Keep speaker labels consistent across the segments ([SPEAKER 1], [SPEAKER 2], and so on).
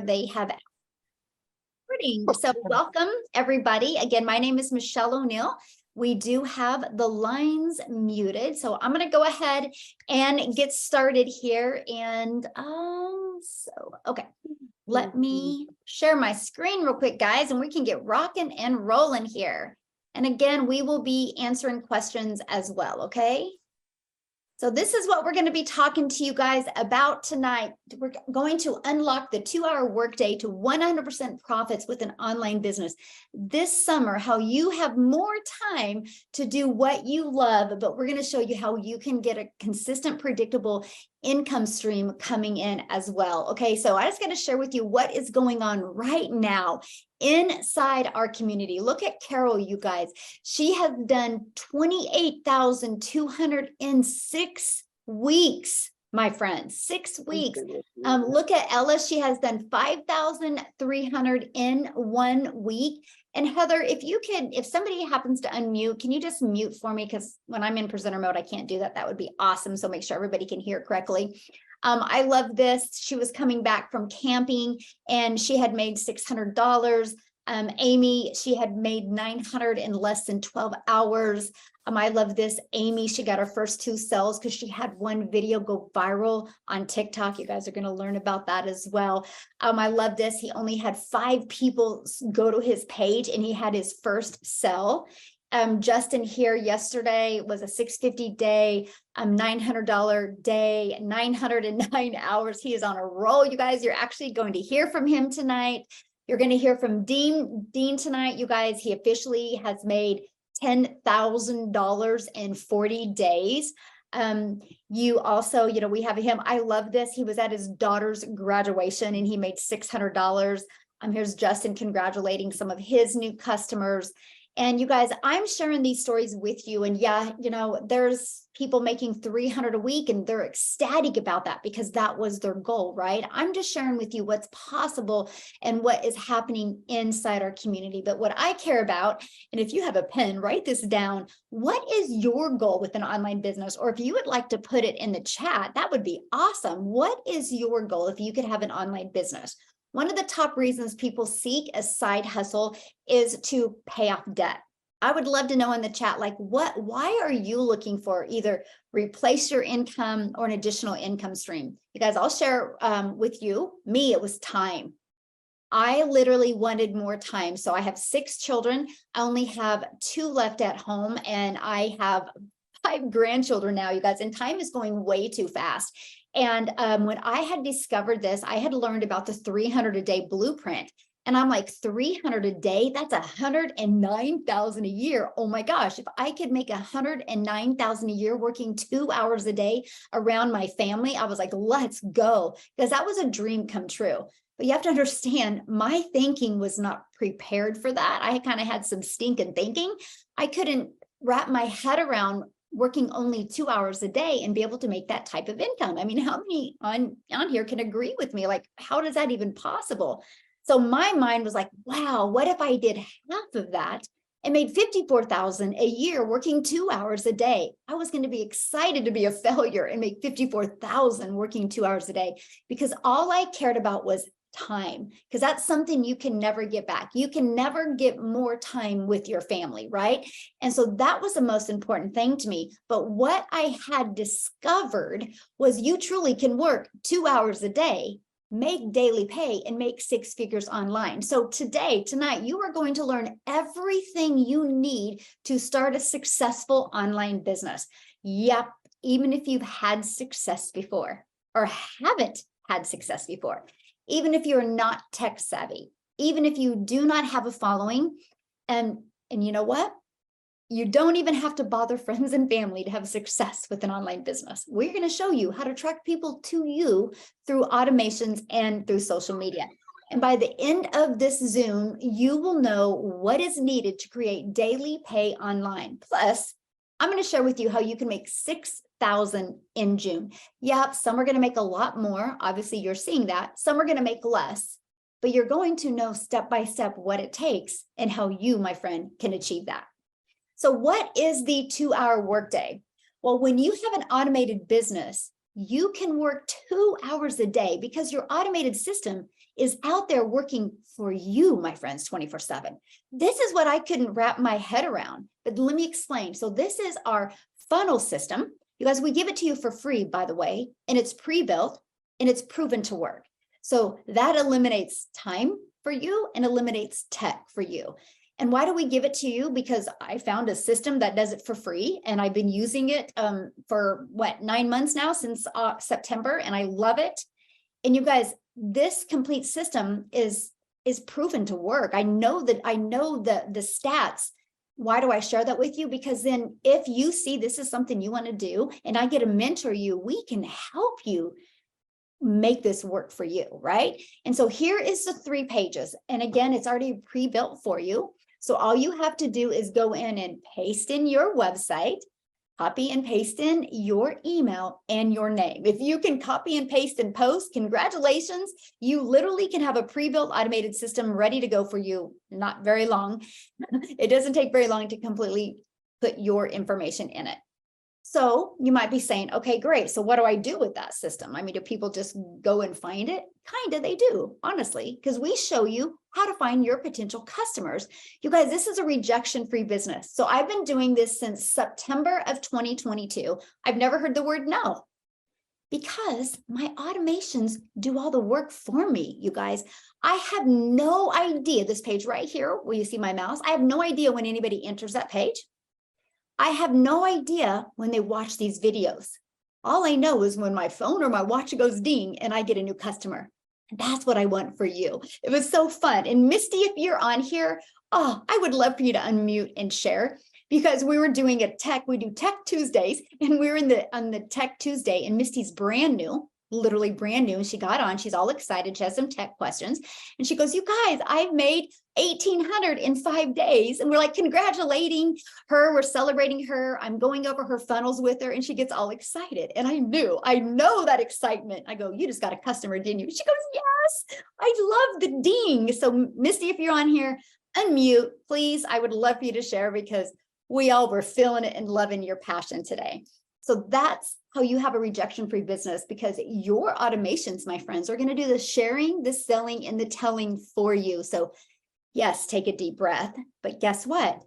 [SPEAKER 1] they have recording. So welcome everybody. Again, my name is Michelle O'Neill. We do have the lines muted. So I'm going to go ahead and get started here. And okay, let me share my screen real quick, guys, and we can get rocking and rolling here. And again, we will be answering questions as well. Okay. So this is what we're going to be talking to you guys about tonight. We're going to unlock the 2-hour workday to 100% profits with an online business. This summer, how you have more time to do what you love, but we're going to show you how you can get a consistent, predictable income stream coming in as well. Okay, so I just got to share with you what is going on right now inside our community. Look at Carol, you guys. She has done 28,206 weeks, my friends, 6 weeks. Look at Ella. She has done 5,300 in 1 week. And Heather, if somebody happens to unmute, can you just mute for me? Because when I'm in presenter mode, I can't do that. That would be awesome. So make sure everybody can hear correctly. I love this. She was coming back from camping and she had made $600. Amy, she had made 900 in less than 12 hours. I love this. Amy, she got her first 2 sales because she had one video go viral on TikTok. You guys are going to learn about that as well. I love this. He only had 5 people go to his page and he had his first sell. Justin here yesterday was a $650 day, $900 day, 909 hours. He is on a roll. You guys, you're actually going to hear from him tonight. You're going to hear from Dean tonight. You guys, he officially has made $10,000 in 40 days. You also, we have him. I love this. He was at his daughter's graduation and he made $600. Here's Justin congratulating some of his new customers. And you guys, I'm sharing these stories with you. And yeah, there's people making 300 a week and they're ecstatic about that because that was their goal, right? I'm just sharing with you what's possible and what is happening inside our community. But what I care about, and if you have a pen, write this down. What is your goal with an online business? Or if you would like to put it in the chat, that would be awesome. What is your goal if you could have an online business? One of the top reasons people seek a side hustle is to pay off debt. I would love to know in the chat, why are you looking for either replace your income or an additional income stream? You guys, I'll share with you. Me, it was time. I literally wanted more time. So I have 6 children. I only have 2 left at home and I have 5 grandchildren now, you guys, and time is going way too fast. And when I had discovered this, I had learned about the 300 a day blueprint. And I'm like, 300 a day, that's 109,000 a year. Oh my gosh, if I could make 109,000 a year working 2 hours a day around my family, I was like, let's go. Because that was a dream come true. But you have to understand, my thinking was not prepared for that. I kind of had some stinking thinking. I couldn't wrap my head around working only 2 hours a day and be able to make that type of income. I mean, how many on here can agree with me? Like, how is that even possible? So my mind was like, wow, what if I did half of that and made 54,000 a year working 2 hours a day? I was going to be excited to be a failure and make 54,000 working 2 hours a day because all I cared about was time, because that's something you can never get back. You can never get more time with your family, right? And so that was the most important thing to me. But what I had discovered was you truly can work 2 hours a day, make daily pay, and make 6 figures online. So tonight, you are going to learn everything you need to start a successful online business. Yep, even if you've had success before or haven't had success before. Even if you're not tech savvy, even if you do not have a following, and you know what? You don't even have to bother friends and family to have success with an online business. We're going to show you how to attract people to you through automations and through social media. And by the end of this Zoom, you will know what is needed to create daily pay online. Plus, I'm going to share with you how you can make $6,000 in June. Yep, some are going to make a lot more. Obviously, you're seeing that. Some are going to make less, but you're going to know step by step what it takes and how you, my friend, can achieve that. So what is the 2-hour workday? Well, when you have an automated business, you can work 2 hours a day because your automated system is out there working for you, my friends, 24/7. This is what I couldn't wrap my head around, but let me explain. So this is our funnel system. You guys, we give it to you for free, by the way, and it's pre-built and it's proven to work. So that eliminates time for you and eliminates tech for you. And why do we give it to you? Because I found a system that does it for free, and I've been using it for 9 months now, since September, and I love it. And you guys, this complete system is proven to work. I know the stats. Why do I share that with you? Because then if you see this is something you want to do and I get to mentor you, we can help you make this work for you, right? And so here is the 3 pages. And again, it's already pre-built for you. So all you have to do is go in and paste in your website, copy and paste in your email and your name. If you can copy and paste and post, congratulations. You literally can have a pre-built automated system ready to go for you. Not very long. It doesn't take very long to completely put your information in it. So you might be saying, okay, great. So what do I do with that system? I mean, do people just go and find it? Kind of, they do, honestly, because we show you how to find your potential customers. You guys, this is a rejection-free business. So I've been doing this since September of 2022. I've never heard the word no, because my automations do all the work for me, you guys. I have no idea, this page right here, where you see my mouse, I have no idea when anybody enters that page. I have no idea when they watch these videos. All I know is when my phone or my watch goes ding and I get a new customer. And that's what I want for you. It was so fun. And Misty, if you're on here, oh, I would love for you to unmute and share, because we were doing we do Tech Tuesdays, and we were on the Tech Tuesday, and Misty's brand new, literally brand new. And she got on, she's all excited. She has some tech questions. And she goes, you guys, I've made 1,800 in 5 days. And we're like congratulating her. We're celebrating her. I'm going over her funnels with her. And she gets all excited. And I know that excitement. I go, you just got a customer, didn't you? She goes, yes, I love the ding. So Misty, if you're on here, unmute, please. I would love for you to share, because we all were feeling it and loving your passion today. So that's how you have a rejection-free business, because your automations, my friends, are going to do the sharing, the selling, and the telling for you. So yes, take a deep breath, but guess what?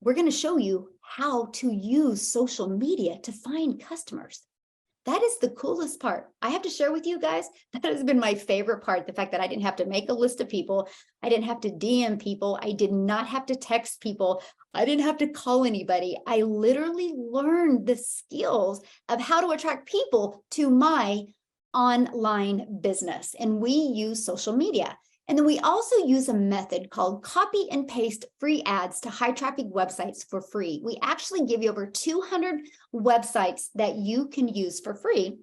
[SPEAKER 1] We're going to show you how to use social media to find customers. That is the coolest part. I have to share with you guys, that has been my favorite part. The fact that I didn't have to make a list of people. I didn't have to DM people. I did not have to text people. I didn't have to call anybody. I literally learned the skills of how to attract people to my online business. And we use social media. And then we also use a method called copy and paste free ads to high traffic websites for free. We actually give you over 200 websites that you can use for free.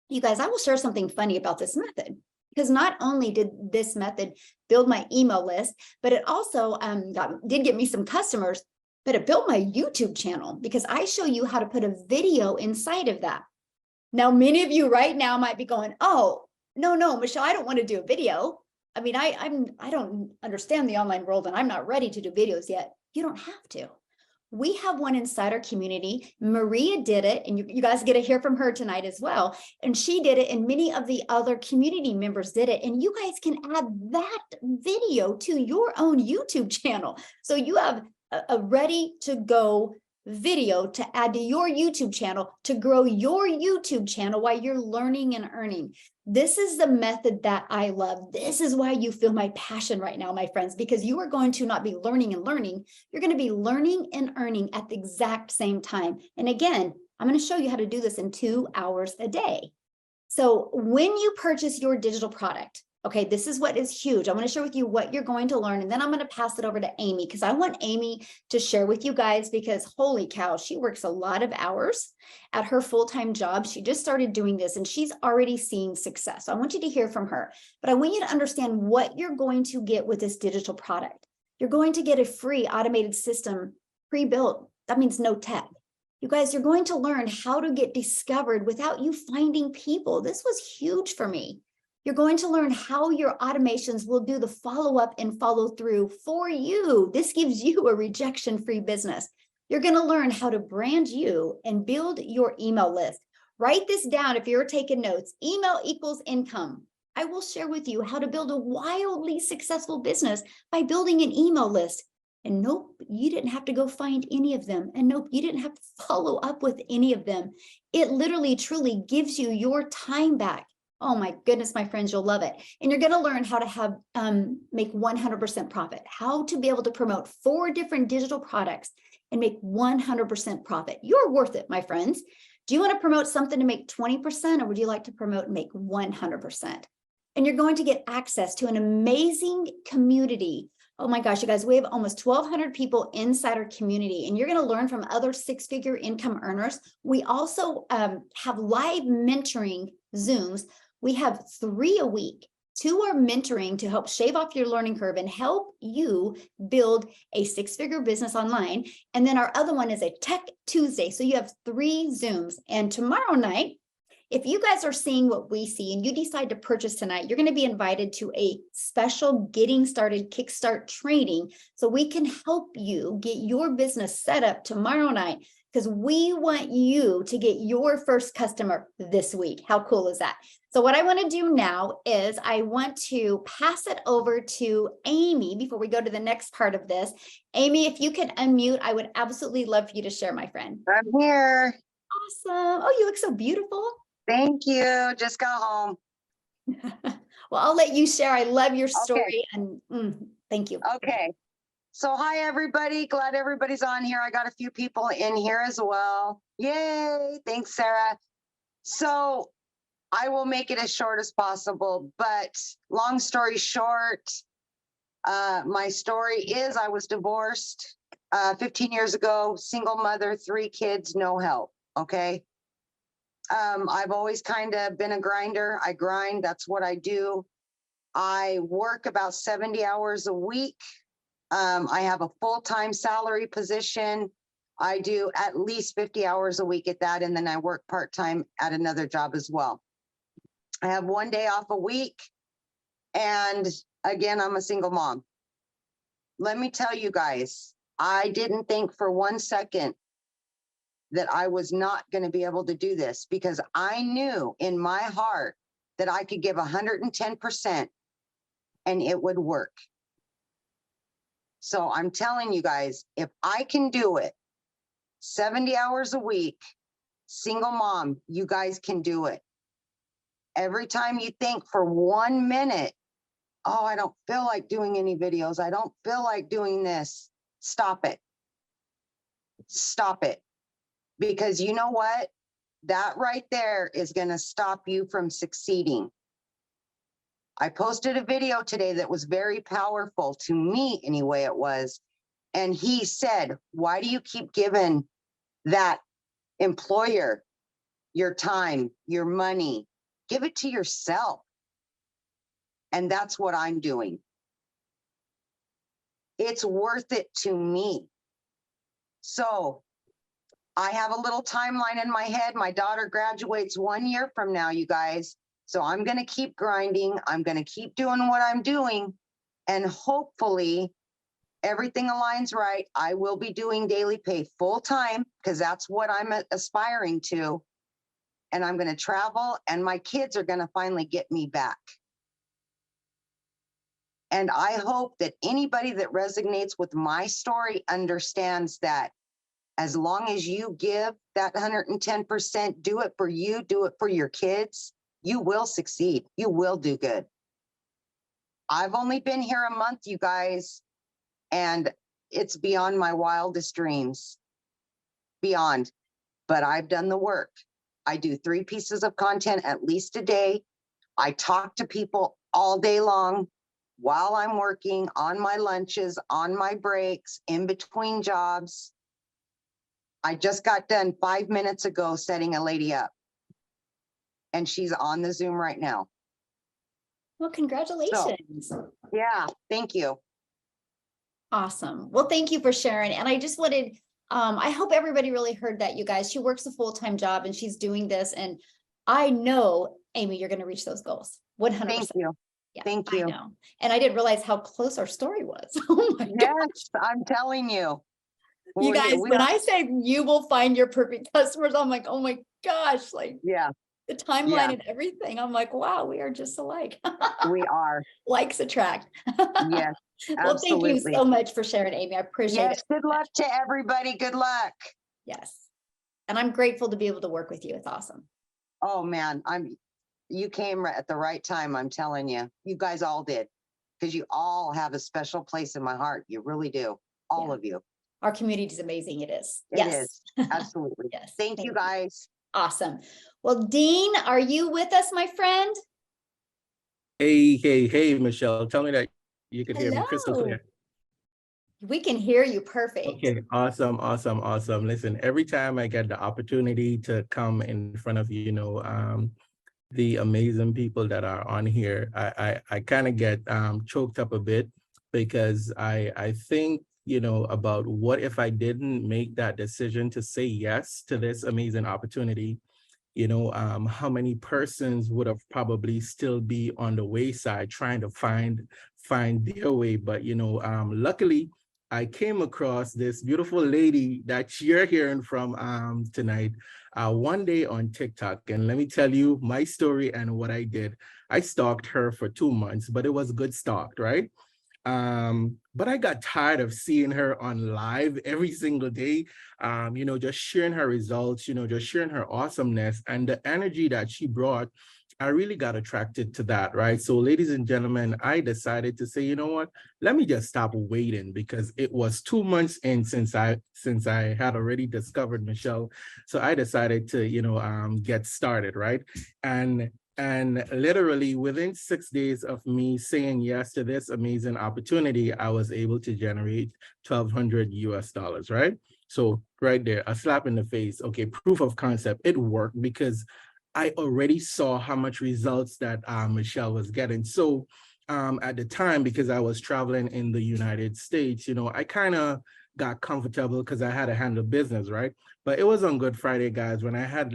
[SPEAKER 1] You guys, I will share something funny about this method, because not only did this method build my email list, but it also did get me some customers, but it built my YouTube channel, because I show you how to put a video inside of that. Now, many of you right now might be going, oh, no, Michelle, I don't want to do a video. I mean, I don't understand the online world, and I'm not ready to do videos yet. You don't have to. We have one inside our community. Maria did it, and you guys get to hear from her tonight as well. And she did it, and many of the other community members did it. And you guys can add that video to your own YouTube channel. So you have a ready to go video to add to your YouTube channel to grow your YouTube channel while you're learning and earning. This is the method that I love. This is why you feel my passion right now, my friends, because you are going to not be learning and learning. You're going to be learning and earning at the exact same time. And again, I'm going to show you how to do this in 2 hours a day. So when you purchase your digital product, okay, this is what is huge. I want to share with you what you're going to learn, and then I'm going to pass it over to Amy, because I want Amy to share with you guys, because holy cow, she works a lot of hours at her full-time job. She just started doing this and she's already seeing success. So I want you to hear from her, but I want you to understand what you're going to get with this digital product. You're going to get a free automated system pre-built. That means no tech. You guys, you're going to learn how to get discovered without you finding people. This was huge for me. You're going to learn how your automations will do the follow-up and follow-through for you. This gives you a rejection-free business. You're going to learn how to brand you and build your email list. Write this down if you're taking notes. Email equals income. I will share with you how to build a wildly successful business by building an email list. And nope, you didn't have to go find any of them. And nope, you didn't have to follow up with any of them. It literally, truly gives you your time back. Oh my goodness, my friends, you'll love it. And you're going to learn how to have make 100% profit, how to be able to promote 4 different digital products and make 100% profit. You're worth it, my friends. Do you want to promote something to make 20%, or would you like to promote and make 100%? And you're going to get access to an amazing community. Oh my gosh, you guys, we have almost 1,200 people inside our community, and you're going to learn from other 6-figure income earners. We also have live mentoring Zooms. We have 3 a week. 2 are mentoring to help shave off your learning curve and help you build a 6-figure business online. And then our other one is a Tech Tuesday. So you have 3 Zooms. And tomorrow night, if you guys are seeing what we see and you decide to purchase tonight, you're going to be invited to a special Getting Started Kickstart training so we can help you get your business set up tomorrow night, because we want you to get your first customer this week. How cool is that? So what I want to do now is I want to pass it over to Amy before we go to the next part of this. Amy, if you could unmute, I would absolutely love for you to share, my friend.
[SPEAKER 2] I'm here.
[SPEAKER 1] Awesome. Oh, you look so beautiful.
[SPEAKER 2] Thank you. Just got home.
[SPEAKER 1] Well, I'll let you share. I love your story.
[SPEAKER 2] Okay.
[SPEAKER 1] And thank you.
[SPEAKER 2] Okay. So hi, everybody. Glad everybody's on here. I got a few people in here as well. Yay. Thanks, Sarah. So I will make it as short as possible, but long story short, my story is I was divorced 15 years ago, single mother, 3 kids, no help. Okay. I've always kind of been a grinder. I grind. That's what I do. I work about 70 hours a week. I have a full-time salary position. I do at least 50 hours a week at that. And then I work part-time at another job as well. I have 1 day off a week. And again, I'm a single mom. Let me tell you guys, I didn't think for 1 second that I was not going to be able to do this, because I knew in my heart that I could give 110% and it would work. So I'm telling you guys, if I can do it, 70 hours a week, single mom, you guys can do it. Every time you think for 1 minute, oh, I don't feel like doing any videos, I don't feel like doing this, stop it. Stop it. Because you know what? That right there is going to stop you from succeeding. I posted a video today that was very powerful to me, anyway, it was. And he said, why do you keep giving that employer your time, your money? Give it to yourself. And that's what I'm doing. It's worth it to me. So I have a little timeline in my head. My daughter graduates 1 year from now, you guys. So I'm going to keep grinding. I'm going to keep doing what I'm doing. And hopefully everything aligns right. I will be doing daily pay full time, because that's what I'm aspiring to. And I'm going to travel, and my kids are going to finally get me back. And I hope that anybody that resonates with my story understands that as long as you give that 110%, do it for you, do it for your kids, you will succeed. You will do good. I've only been here a month, you guys, and it's beyond my wildest dreams. Beyond. But I've done the work. I do 3 pieces of content at least a day. I talk to people all day long while I'm working, on my lunches, on my breaks, in between jobs. I just got done 5 minutes ago setting a lady up, and she's on the Zoom right now.
[SPEAKER 1] Well, congratulations.
[SPEAKER 2] So, yeah, thank you.
[SPEAKER 1] Awesome. Well, thank you for sharing. And I just wanted, I hope everybody really heard that, you guys. She works a full-time job and she's doing this. And I know, Amy, you're going to reach those goals. 100%.
[SPEAKER 2] Thank you.
[SPEAKER 1] Yeah,
[SPEAKER 2] thank you.
[SPEAKER 1] I know. And I didn't realize how close our story was. Oh my
[SPEAKER 2] yes,
[SPEAKER 1] gosh.
[SPEAKER 2] I'm telling you.
[SPEAKER 1] You guys, when I say you will find your perfect customers, I'm like, oh my gosh, like,
[SPEAKER 2] yeah.
[SPEAKER 1] the timeline
[SPEAKER 2] Yeah,
[SPEAKER 1] and everything. I'm like, wow, we are just alike.
[SPEAKER 2] we are.
[SPEAKER 1] Likes attract.
[SPEAKER 2] Yes,
[SPEAKER 1] Well, thank you
[SPEAKER 2] absolutely.
[SPEAKER 1] so much for sharing, Amy. I appreciate
[SPEAKER 2] Yes,
[SPEAKER 1] it.
[SPEAKER 2] good luck to everybody. Good luck.
[SPEAKER 1] Yes. And I'm grateful to be able to work with you. It's awesome.
[SPEAKER 2] Oh man, you came at the right time, I'm telling you. You guys all did. Because you all have a special place in my heart. You really do. All
[SPEAKER 1] Yeah.
[SPEAKER 2] of you.
[SPEAKER 1] Our community is amazing. It is.
[SPEAKER 2] It
[SPEAKER 1] Yes.
[SPEAKER 2] is. Absolutely.
[SPEAKER 1] Yes.
[SPEAKER 2] Thank you guys.
[SPEAKER 1] Awesome. Well, Dean, are you with us, my friend?
[SPEAKER 3] Hey, Michelle, tell me that you could hear me crystal
[SPEAKER 1] Hello.
[SPEAKER 3] clear.
[SPEAKER 1] We can hear you perfect.
[SPEAKER 3] Okay, awesome. Listen, every time I get the opportunity to come in front of, the amazing people that are on here, I kind of get choked up a bit because I think, about what if I didn't make that decision to say yes to this amazing opportunity. How many persons would have probably still be on the wayside trying to find their way. But luckily I came across this beautiful lady that you're hearing from tonight one day on TikTok. And let me tell you my story and what I did. I stalked her for 2 months, but it was good stalked, right? But I got tired of seeing her on live every single day, just sharing her results, just sharing her awesomeness and the energy that she brought. I really got attracted to that, right? So ladies and gentlemen, I decided to say, you know what, let me just stop waiting because it was 2 months in since I had already discovered Michelle. So I decided to, get started, right? And literally within 6 days of me saying yes to this amazing opportunity, I was able to generate 1,200 US dollars, right? So right there, a slap in the face. Okay, proof of concept. It worked because I already saw how much results that Michelle was getting. So at the time, because I was traveling in the United States, I kind of got comfortable because I had to handle business, right? But it was on Good Friday, guys, when I had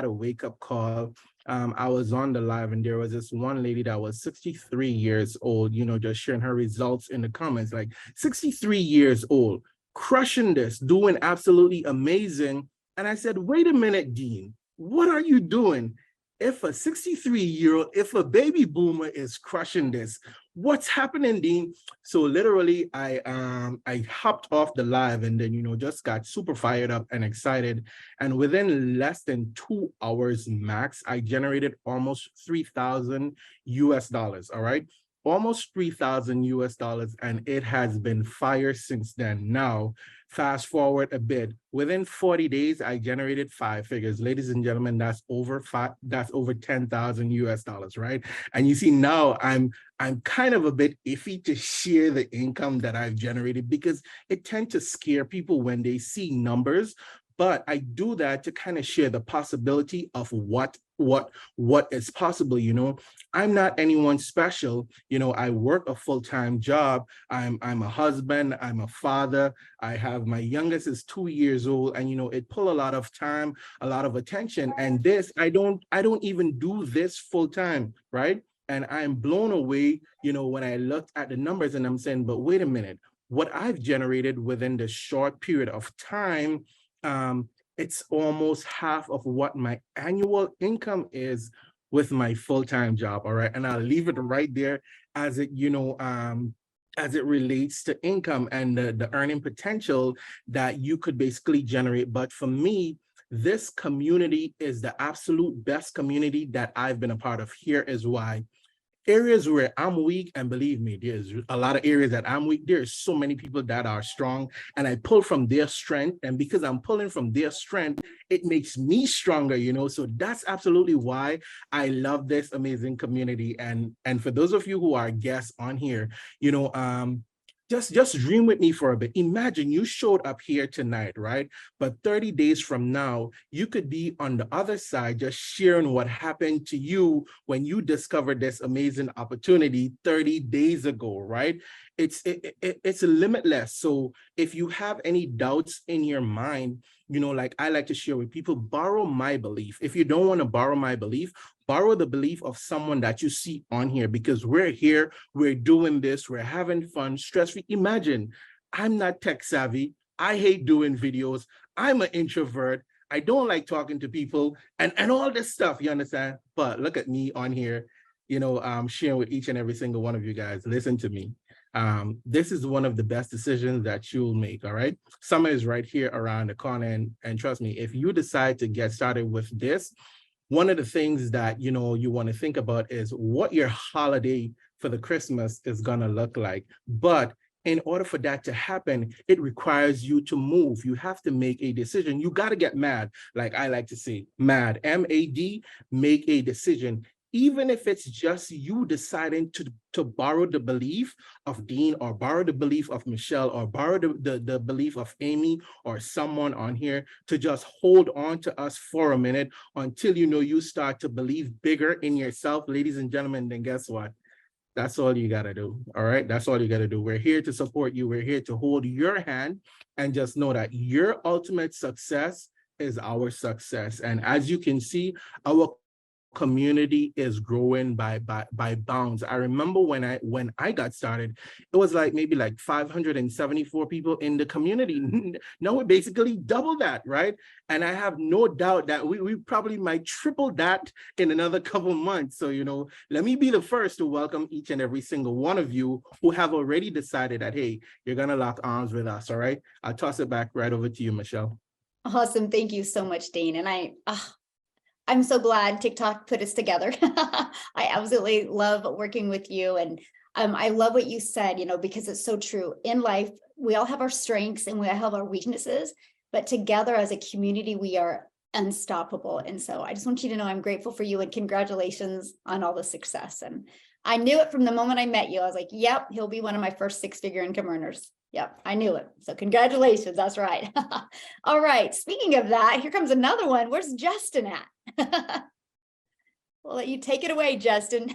[SPEAKER 3] a wake-up call. I was on the live and there was this one lady that was 63 years old, just sharing her results in the comments, like 63 years old, crushing this, doing absolutely amazing. And I said, wait a minute, Dean, what are you doing? If a 63-year-old, if a baby boomer is crushing this, what's happening, Dean? So literally I hopped off the live and then, just got super fired up and excited. And within less than 2 hours max, I generated almost 3,000 US dollars. All right. Almost 3,000 US dollars. And it has been fire since then. Now, fast forward a bit. Within 40 days, I generated 5 figures. Ladies and gentlemen, that's over 10,000 US dollars, right? And you see now I'm kind of a bit iffy to share the income that I've generated because it tends to scare people when they see numbers. But I do that to kind of share the possibility of what is possible. I'm not anyone special. I work a full-time job. I'm a husband, I'm a father. I have my youngest is 2 years old, and it pull a lot of time, a lot of attention. And this, I don't even do this full-time, right? And I'm blown away, when I looked at the numbers and I'm saying, but wait a minute, what I've generated within this short period of time, it's almost half of what my annual income is with my full-time job. All right. And I'll leave it right there as as it relates to income and the earning potential that you could basically generate. But for me, this community is the absolute best community that I've been a part of. Here is why. Areas where I'm weak, and believe me, there's a lot of areas that I'm weak. There's so many people that are strong, and I pull from their strength. And because I'm pulling from their strength, it makes me stronger, So that's absolutely why I love this amazing community. And for those of you who are guests on here, just dream with me for a bit. Imagine you showed up here tonight, right? But 30 days from now, you could be on the other side, just sharing what happened to you when you discovered this amazing opportunity 30 days ago, right? It's limitless. So if you have any doubts in your mind, like I like to share with people, borrow my belief. If you don't want to borrow my belief, borrow the belief of someone that you see on here, because we're here, we're doing this, we're having fun, stress-free. Imagine, I'm not tech savvy. I hate doing videos. I'm an introvert. I don't like talking to people and all this stuff, you understand? But look at me on here, sharing with each and every single one of you guys. Listen to me. This is one of the best decisions that you'll make, all right? Summer is right here around the corner, and trust me, if you decide to get started with this, one of the things that, you want to think about is what your holiday for the Christmas is going to look like. But in order for that to happen, it requires you to move. You have to make a decision. You got to get mad, like I like to say, mad, M-A-D, make a decision. Even if it's just you deciding to borrow the belief of Dean, or borrow the belief of Michelle, or borrow the belief of Amy, or someone on here, to just hold on to us for a minute until you start to believe bigger in yourself, ladies and gentlemen, then guess what? That's all you got to do. All right. That's all you got to do. We're here to support you. We're here to hold your hand, and just know that your ultimate success is our success. And as you can see, our community is growing by bounds. I remember when I got started, it was maybe 574 people in the community. Now we basically double that, right? And I have no doubt that we probably might triple that in another couple months. So, let me be the first to welcome each and every single one of you who have already decided that, hey, you're gonna lock arms with us. All right. I'll toss it back right over to you, Michelle.
[SPEAKER 1] Awesome. Thank you so much, Dean. And I'm so glad TikTok put us together. I absolutely love working with you. And I love what you said, because it's so true. In life, we all have our strengths and we all have our weaknesses, but together as a community, we are unstoppable. And so I just want you to know I'm grateful for you, and congratulations on all the success. And I knew it from the moment I met you. I was like, yep, he'll be one of my first 6-figure income earners. Yep, I knew it. So congratulations. That's right. All right. Speaking of that, here comes another one. Where's Justin at? We'll let you take it away, Justin.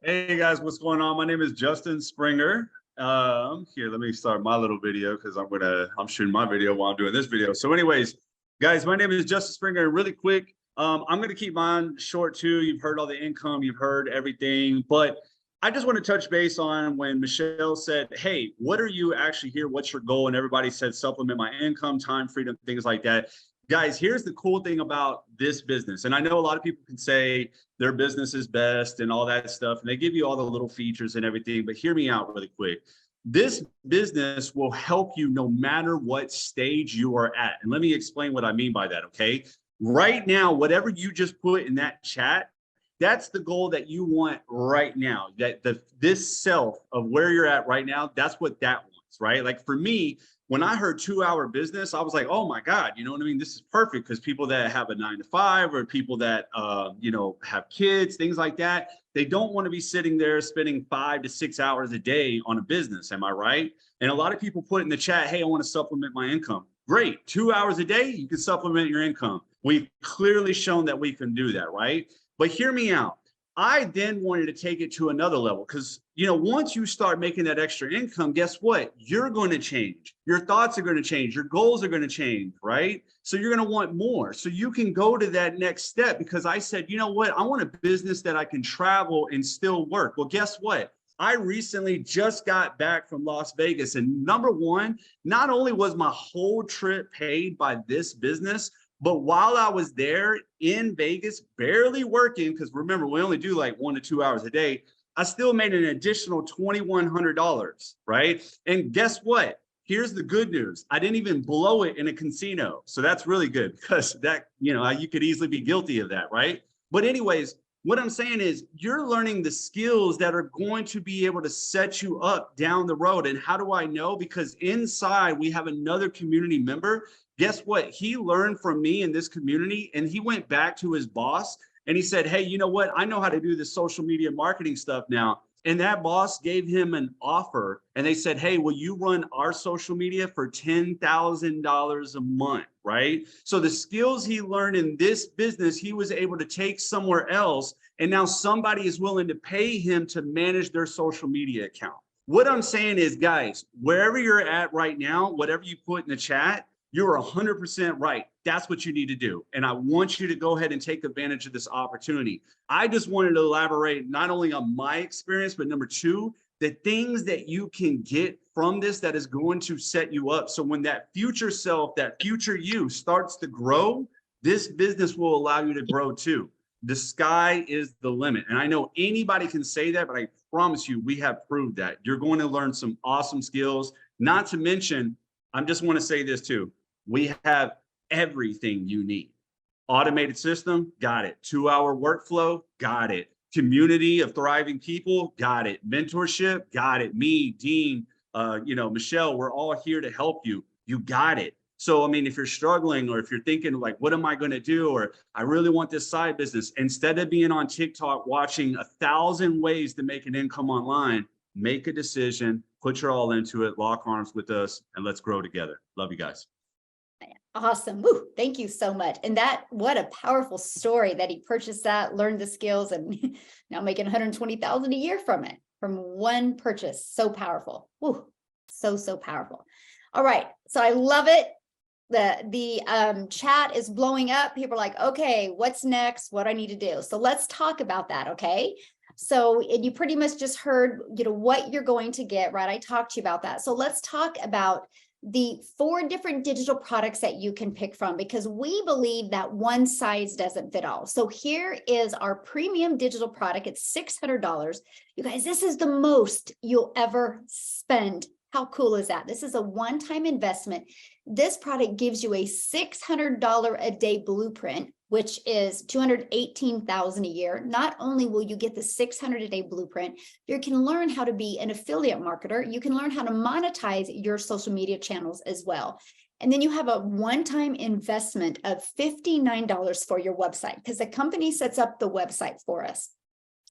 [SPEAKER 4] Hey guys, what's going on? My name is Justin Springer. Here, let me start my little video because I'm shooting my video while I'm doing this video. So anyways, guys, my name is Justin Springer. Really quick, I'm going to keep mine short too. You've heard all the income, you've heard everything, but I just want to touch base on when Michelle said, hey, what are you actually here? What's your goal? And everybody said supplement my income, time, freedom, things like that. Guys, here's the cool thing about this business. And I know a lot of people can say their business is best and all that stuff, and they give you all the little features and everything, but hear me out really quick. This business will help you no matter what stage you are at. And let me explain what I mean by that, okay? Right now, whatever you just put in that chat, that's the goal that you want right now. That this self of where you're at right now, that's what that wants, right? Like for me, when I heard 2-hour business, I was like, oh my God, you know what I mean? This is perfect, because people that have a 9-to-5 or people that, have kids, things like that, they don't want to be sitting there spending 5 to 6 hours a day on a business. Am I right? And a lot of people put in the chat, hey, I want to supplement my income. Great. 2 hours a day, you can supplement your income. We've clearly shown that we can do that, right? But hear me out. I then wanted to take it to another level because, once you start making that extra income, guess what? You're going to change. Your thoughts are going to change. Your goals are going to change, right? So you're going to want more. So you can go to that next step, because I said, you know what? I want a business that I can travel and still work. Well, guess what? I recently just got back from Las Vegas. And number one, not only was my whole trip paid by this business, but while I was there in Vegas, barely working, because remember, we only do 1 to 2 hours a day, I still made an additional $2,100, right? And guess what? Here's the good news. I didn't even blow it in a casino. So that's really good, because that, you could easily be guilty of that, right? But anyways, what I'm saying is you're learning the skills that are going to be able to set you up down the road. And how do I know? Because inside we have another community member. Guess what? He learned from me in this community, and he went back to his boss and he said, hey, you know what? I know how to do this social media marketing stuff now. And that boss gave him an offer, and they said, hey, will you run our social media for $10,000 a month, right? So the skills he learned in this business, he was able to take somewhere else. And now somebody is willing to pay him to manage their social media account. What I'm saying is, guys, wherever you're at right now, whatever you put in the chat, you're 100% right. That's what you need to do. And I want you to go ahead and take advantage of this opportunity. I just wanted to elaborate not only on my experience, but number two, the things that you can get from this that is going to set you up. So when that future self, that future you starts to grow, this business will allow you to grow too. The sky is the limit. And I know anybody can say that, but I promise you, we have proved that. You're going to learn some awesome skills. Not to mention, I just want to say this too. We have everything you need. Automated system, got it. 2-hour workflow, got it. Community of thriving people, got it. Mentorship, got it. Me, Dean, Michelle, we're all here to help you. You got it. So, I mean, if you're struggling or if you're thinking like, what am I going to do? Or I really want this side business. Instead of being on TikTok watching 1,000 ways to make an income online, make a decision, put your all into it, lock arms with us, and let's grow together. Love you guys.
[SPEAKER 1] Awesome. Woo, thank you so much. And what a powerful story that he purchased that, learned the skills, and now making 120,000 a year from it, from one purchase. So powerful. Woo, so powerful. All right. So I love it. The chat is blowing up. People are like, okay, what's next? What do I need to do? So let's talk about that. Okay. So you pretty much just heard, what you're going to get, right? I talked to you about that. So let's talk about the 4 different digital products that you can pick from, because we believe that one size doesn't fit all. So here is our premium digital product. It's $600. You guys, this is the most you'll ever spend. How cool is that? This is a one-time investment. This product gives you a $600 a day blueprint, which is $218,000 a year. Not only will you get the $600 a day blueprint, you can learn how to be an affiliate marketer. You can learn how to monetize your social media channels as well. And then you have a one-time investment of $59 for your website, because the company sets up the website for us.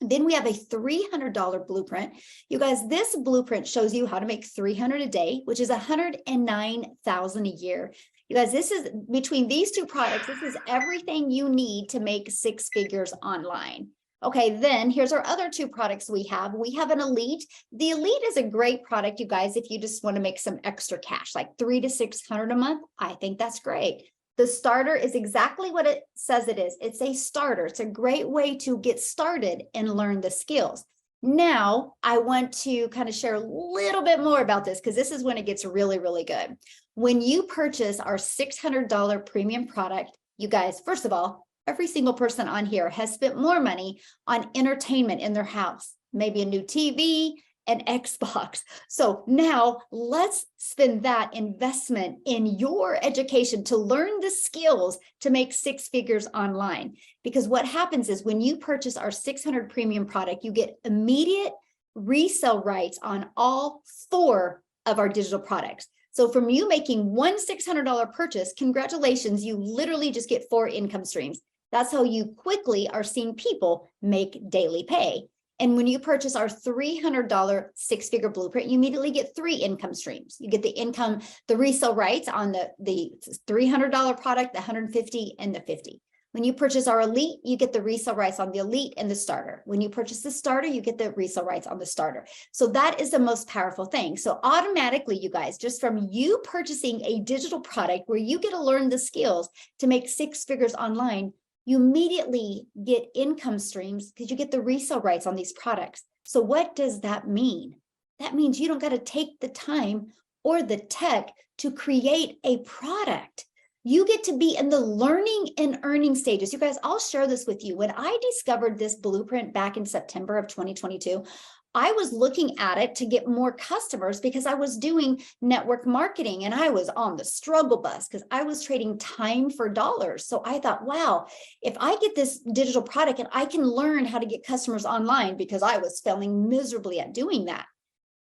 [SPEAKER 1] Then we have a $300 blueprint. You guys, this blueprint shows you how to make $300 a day, which is $109,000 a year. You guys, this is between these 2 products, this is everything you need to make 6 figures online. Okay, then here's our other 2 products we have. We have an Elite. The Elite is a great product, you guys, if you just want to make some extra cash, like $300 to $600 a month. I think that's great. The starter is exactly what it says it is. It's a starter. It's a great way to get started and learn the skills. Now, I want to kind of share a little bit more about this, because this is when it gets really, really good. When you purchase our $600 premium product, you guys, first of all, every single person on here has spent more money on entertainment in their house, maybe a new TV, an Xbox. So now let's spend that investment in your education to learn the skills to make 6 figures online. Because what happens is when you purchase our 600 premium product, you get immediate resale rights on all 4 of our digital products. So from you making one $600 purchase, congratulations, you literally just get 4 income streams. That's how you quickly are seeing people make daily pay. And when you purchase our $300 6-figure blueprint, you immediately get 3 income streams. You get the resale rights on the $300 product, the $150, and the $50. When you purchase our Elite, you get the resale rights on the Elite and the starter. When you purchase the starter, you get the resale rights on the starter. So that is the most powerful thing. So automatically, you guys, just from you purchasing a digital product where you get to learn the skills to make 6 figures online, you immediately get income streams because you get the resale rights on these products. So what does that mean? That means you don't got to take the time or the tech to create a product. You get to be in the learning and earning stages. You guys, I'll share this with you. When I discovered this blueprint back in September of 2022, I was looking at it to get more customers because I was doing network marketing and I was on the struggle bus because I was trading time for dollars. So I thought, wow, if I get this digital product and I can learn how to get customers online, because I was failing miserably at doing that.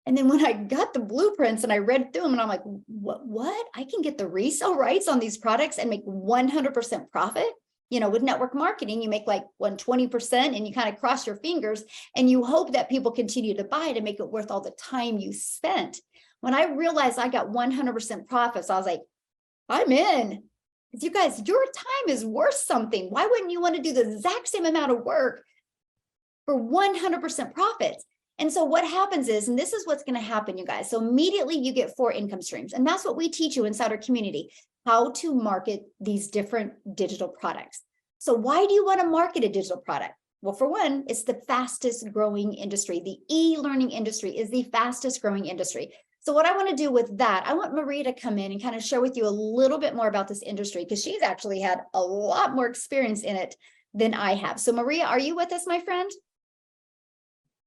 [SPEAKER 1] And then when I got the blueprints and I read through them and I'm like, what? I can get the resale rights on these products and make 100% profit? You know, with network marketing, you make like 120% and you kind of cross your fingers and you hope that people continue to buy to make it worth all the time you spent. When I realized I got 100% profits, I was like, I'm in. You guys, your time is worth something. Why wouldn't you want to do the exact same amount of work for 100% profits? And so what happens is, and this is what's going to happen, you guys. So immediately you get 4 income streams. And that's what we teach you inside our community, how to market these different digital products. So why do you want to market a digital product? Well, for one, it's the fastest growing industry. The e-learning industry is the fastest growing industry. So what I want to do with that, I want Maria to come in and kind of share with you a little bit more about this industry, because she's actually had a lot more experience in it than I have. So Maria, are you with us, my friend?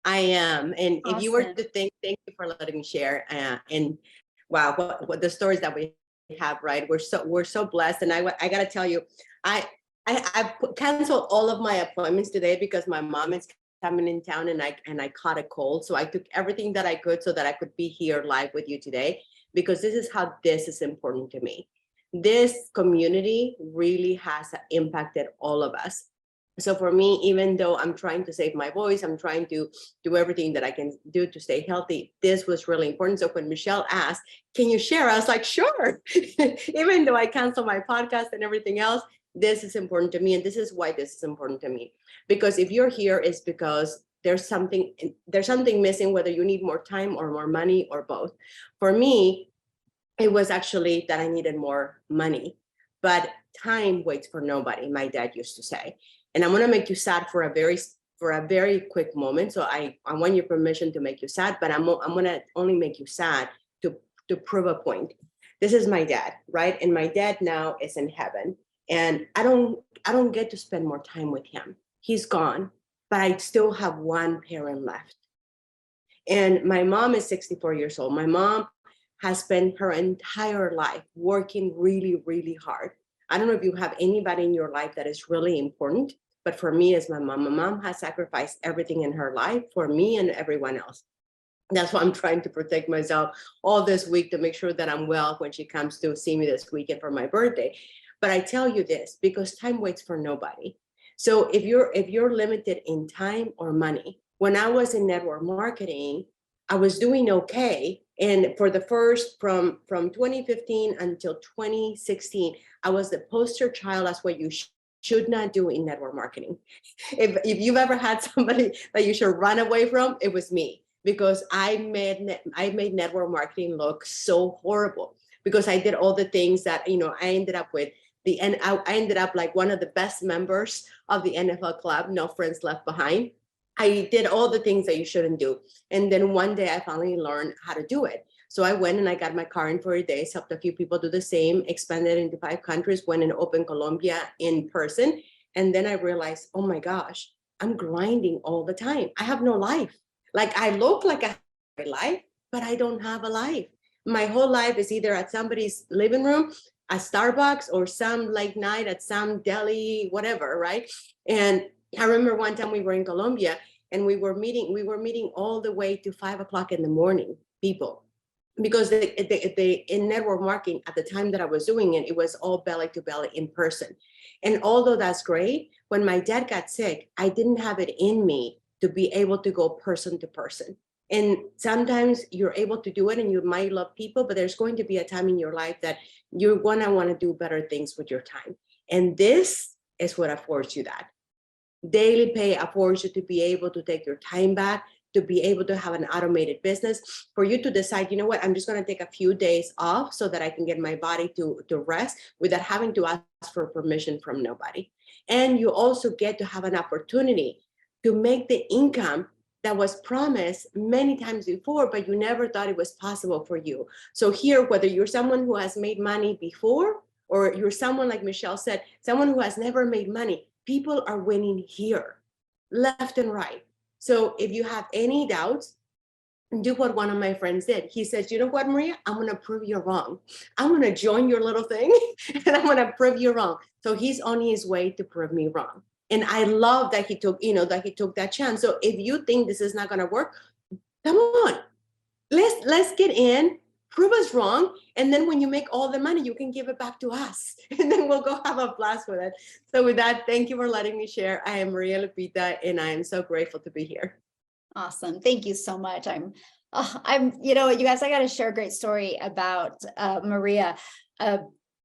[SPEAKER 5] I am. And if you were
[SPEAKER 1] Awesome.
[SPEAKER 5] to think, thank you for letting me share. And wow, what the stories that we have, right? We're so blessed. And I got to tell you, I canceled all of my appointments today because my mom is coming in town, and I caught a cold. So I took everything that I could so that I could be here live with you today, because this is how this is important to me. This community really has impacted all of us. So for me, even though I'm trying to save my voice, I'm trying to do everything that I can do to stay healthy, this was really important. So when Michelle asked, can you share? I was like, sure. Even though I canceled my podcast and everything else, this is important to me. And this is why this is important to me. Because if you're here, it's because there's something missing, whether you need more time or more money or both. For me, it was actually that I needed more money, but time waits for nobody, my dad used to say. And I'm going to make you sad for a very quick moment. So I want your permission to make you sad, but I'm going to only make you sad to prove a point. This is my dad, right? And my dad now is in heaven, and I don't get to spend more time with him. He's gone, but I still have one parent left. And my mom is 64 years old. My mom has spent her entire life working really, really hard. I don't know if you have anybody in your life that is really important, but for me, it's my mom. My mom has sacrificed everything in her life for me and everyone else. That's why I'm trying to protect myself all this week to make sure that I'm well when she comes to see me this weekend for my birthday. But I tell you this because time waits for nobody. So if you're limited in time or money, when I was in network marketing, I was doing okay. And for the first, from 2015 until 2016, I was the poster child as what you should not do in network marketing. If you've ever had somebody that you should run away from, it was me, because I made network marketing look so horrible, because I did all the things that, I ended up with I ended up like one of the best members of the NFL club, No Friends Left Behind. I did all the things that you shouldn't do. And then one day I finally learned how to do it. So I went and I got my car in 40 days, helped a few people do the same, expanded into 5 countries, went and opened Colombia in person. And then I realized, oh my gosh, I'm grinding all the time. I have no life. Like I look like I have a life, but I don't have a life. My whole life is either at somebody's living room, at Starbucks, or some late night at some deli, whatever, right? And I remember one time we were in Colombia and we were meeting all the way to 5 o'clock in the morning, people, because they in network marketing at the time that I was doing it, it was all belly to belly in person. And although that's great, when my dad got sick, I didn't have it in me to be able to go person to person. And sometimes you're able to do it and you might love people, but there's going to be a time in your life that you're going to want to do better things with your time. And this is what affords you that. Daily pay affords you to be able to take your time back, to be able to have an automated business, for you to decide, you know what, I'm just going to take a few days off so that I can get my body to rest without having to ask for permission from nobody. And you also get to have an opportunity to make the income that was promised many times before, but you never thought it was possible for you. So here, whether you're someone who has made money before, or you're someone like Michelle said, someone who has never made money, people are winning here, left and right. So if you have any doubts, do what one of my friends did. He says, you know what, Maria, I'm going to prove you wrong. I'm going to join your little thing and I'm going to prove you wrong. So he's on his way to prove me wrong. And I love that he took that chance. So if you think this is not going to work, come on, let's get in, prove us wrong. And then when you make all the money, you can give it back to us. And then we'll go have a blast with it. So with that, thank you for letting me share. I am Maria Lupita, and I am so grateful to be here.
[SPEAKER 1] Awesome. Thank you so much. You guys, I got to share a great story about Maria.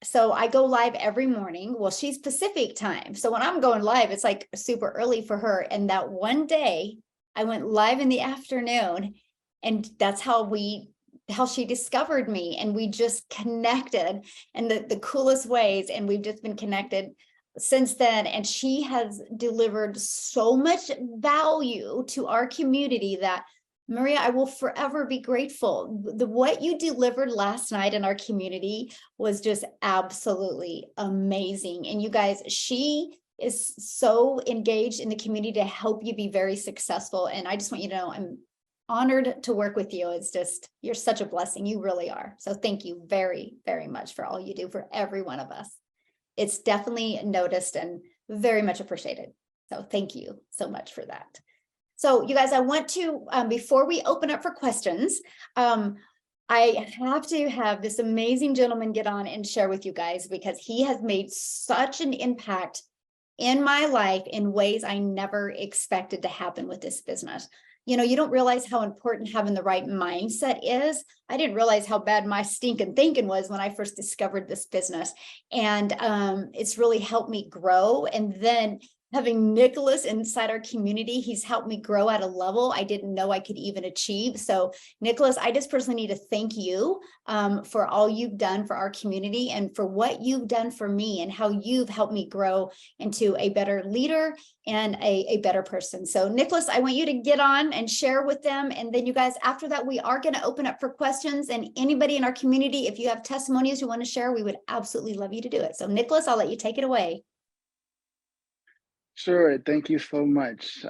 [SPEAKER 1] So I go live every morning. Well, she's Pacific time. So when I'm going live, it's like super early for her. And that one day I went live in the afternoon, and that's how she discovered me, and we just connected in the coolest ways. And we've just been connected since then, and she has delivered so much value to our community that, Maria, I will forever be grateful. What you delivered last night in our community was just absolutely amazing. And you guys, she is so engaged in the community to help you be very successful. And I just want you to know, I'm honored to work with you. It's just, you're such a blessing. You really are. So thank you very, very much for all you do for every one of us. It's definitely noticed and very much appreciated. So thank you so much for that. So you guys, I want to, before we open up for questions, I have to have this amazing gentleman get on and share with you guys, because he has made such an impact in my life in ways I never expected to happen with this business. You know, you don't realize how important having the right mindset is. I didn't realize how bad my stinking thinking was when I first discovered this business. And it's really helped me grow. And then having Nicholas inside our community, he's helped me grow at a level I didn't know I could even achieve. So Nicholas, I just personally need to thank you for all you've done for our community and for what you've done for me and how you've helped me grow into a better leader and a better person. So Nicholas, I want you to get on and share with them. And then you guys, after that, we are going to open up for questions, and anybody in our community, if you have testimonies you want to share, we would absolutely love you to do it. So Nicholas, I'll let you take it away.
[SPEAKER 6] Sure. Thank you so much.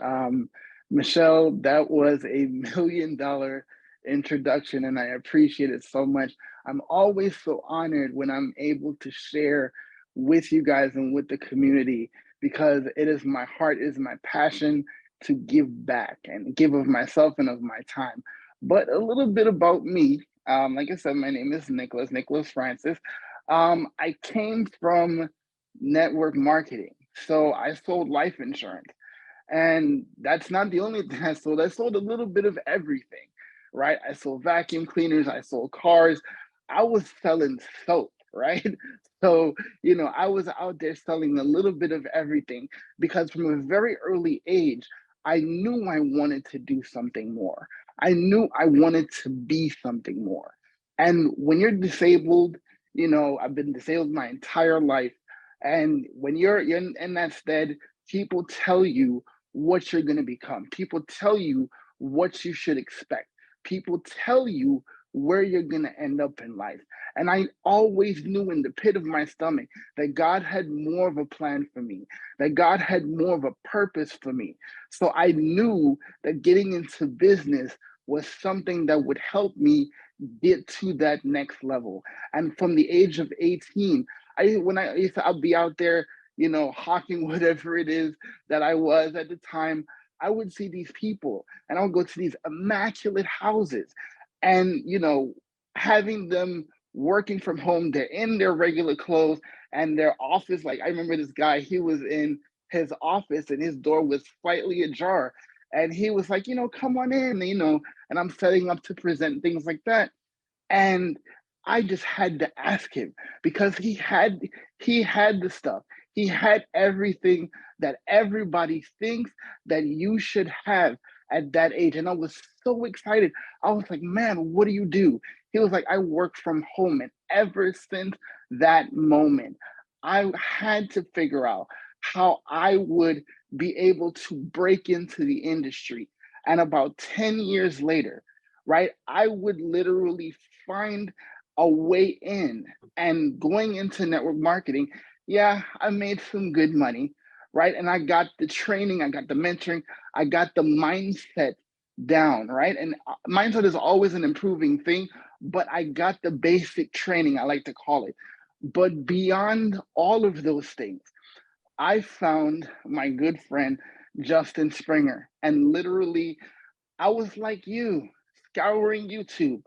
[SPEAKER 6] Michelle, that was $1 million introduction, and I appreciate it so much. I'm always so honored when I'm able to share with you guys and with the community, because it is my heart, it is my passion to give back and give of myself and of my time. But a little bit about me. Like I said, my name is Nicholas Francis. I came from network marketing. So I sold life insurance, and that's not the only thing I sold. I sold a little bit of everything, right? I sold vacuum cleaners, I sold cars, I was selling soap, right? So, you know, I was out there selling a little bit of everything, because from a very early age, I knew I wanted to do something more. I knew I wanted to be something more. And when you're disabled, you know, I've been disabled my entire life. And when you're in that stead, people tell you what you're going to become. People tell you what you should expect. People tell you where you're going to end up in life. And I always knew in the pit of my stomach that God had more of a plan for me, that God had more of a purpose for me. So I knew that getting into business was something that would help me get to that next level. And from the age of 18, I'll be out there, you know, hawking whatever it is that I was at the time. I would see these people, and I would go to these immaculate houses, and, you know, having them working from home, they're in their regular clothes, and their office, like I remember this guy, he was in his office and his door was slightly ajar. And he was like, you know, come on in, you know, and I'm setting up to present, things like that. And I just had to ask him, because he had the stuff. He had everything that everybody thinks that you should have at that age. And I was so excited. I was like, man, what do you do? He was like, I work from home. And ever since that moment, I had to figure out how I would be able to break into the industry. And about 10 years later, right, I would literally find a way in. And going into network marketing, yeah, I made some good money, right? And I got the training, I got the mentoring, I got the mindset down, right? And mindset is always an improving thing, but I got the basic training, I like to call it. But beyond all of those things, I found my good friend, Justin Springer, and literally I was like you, scouring YouTube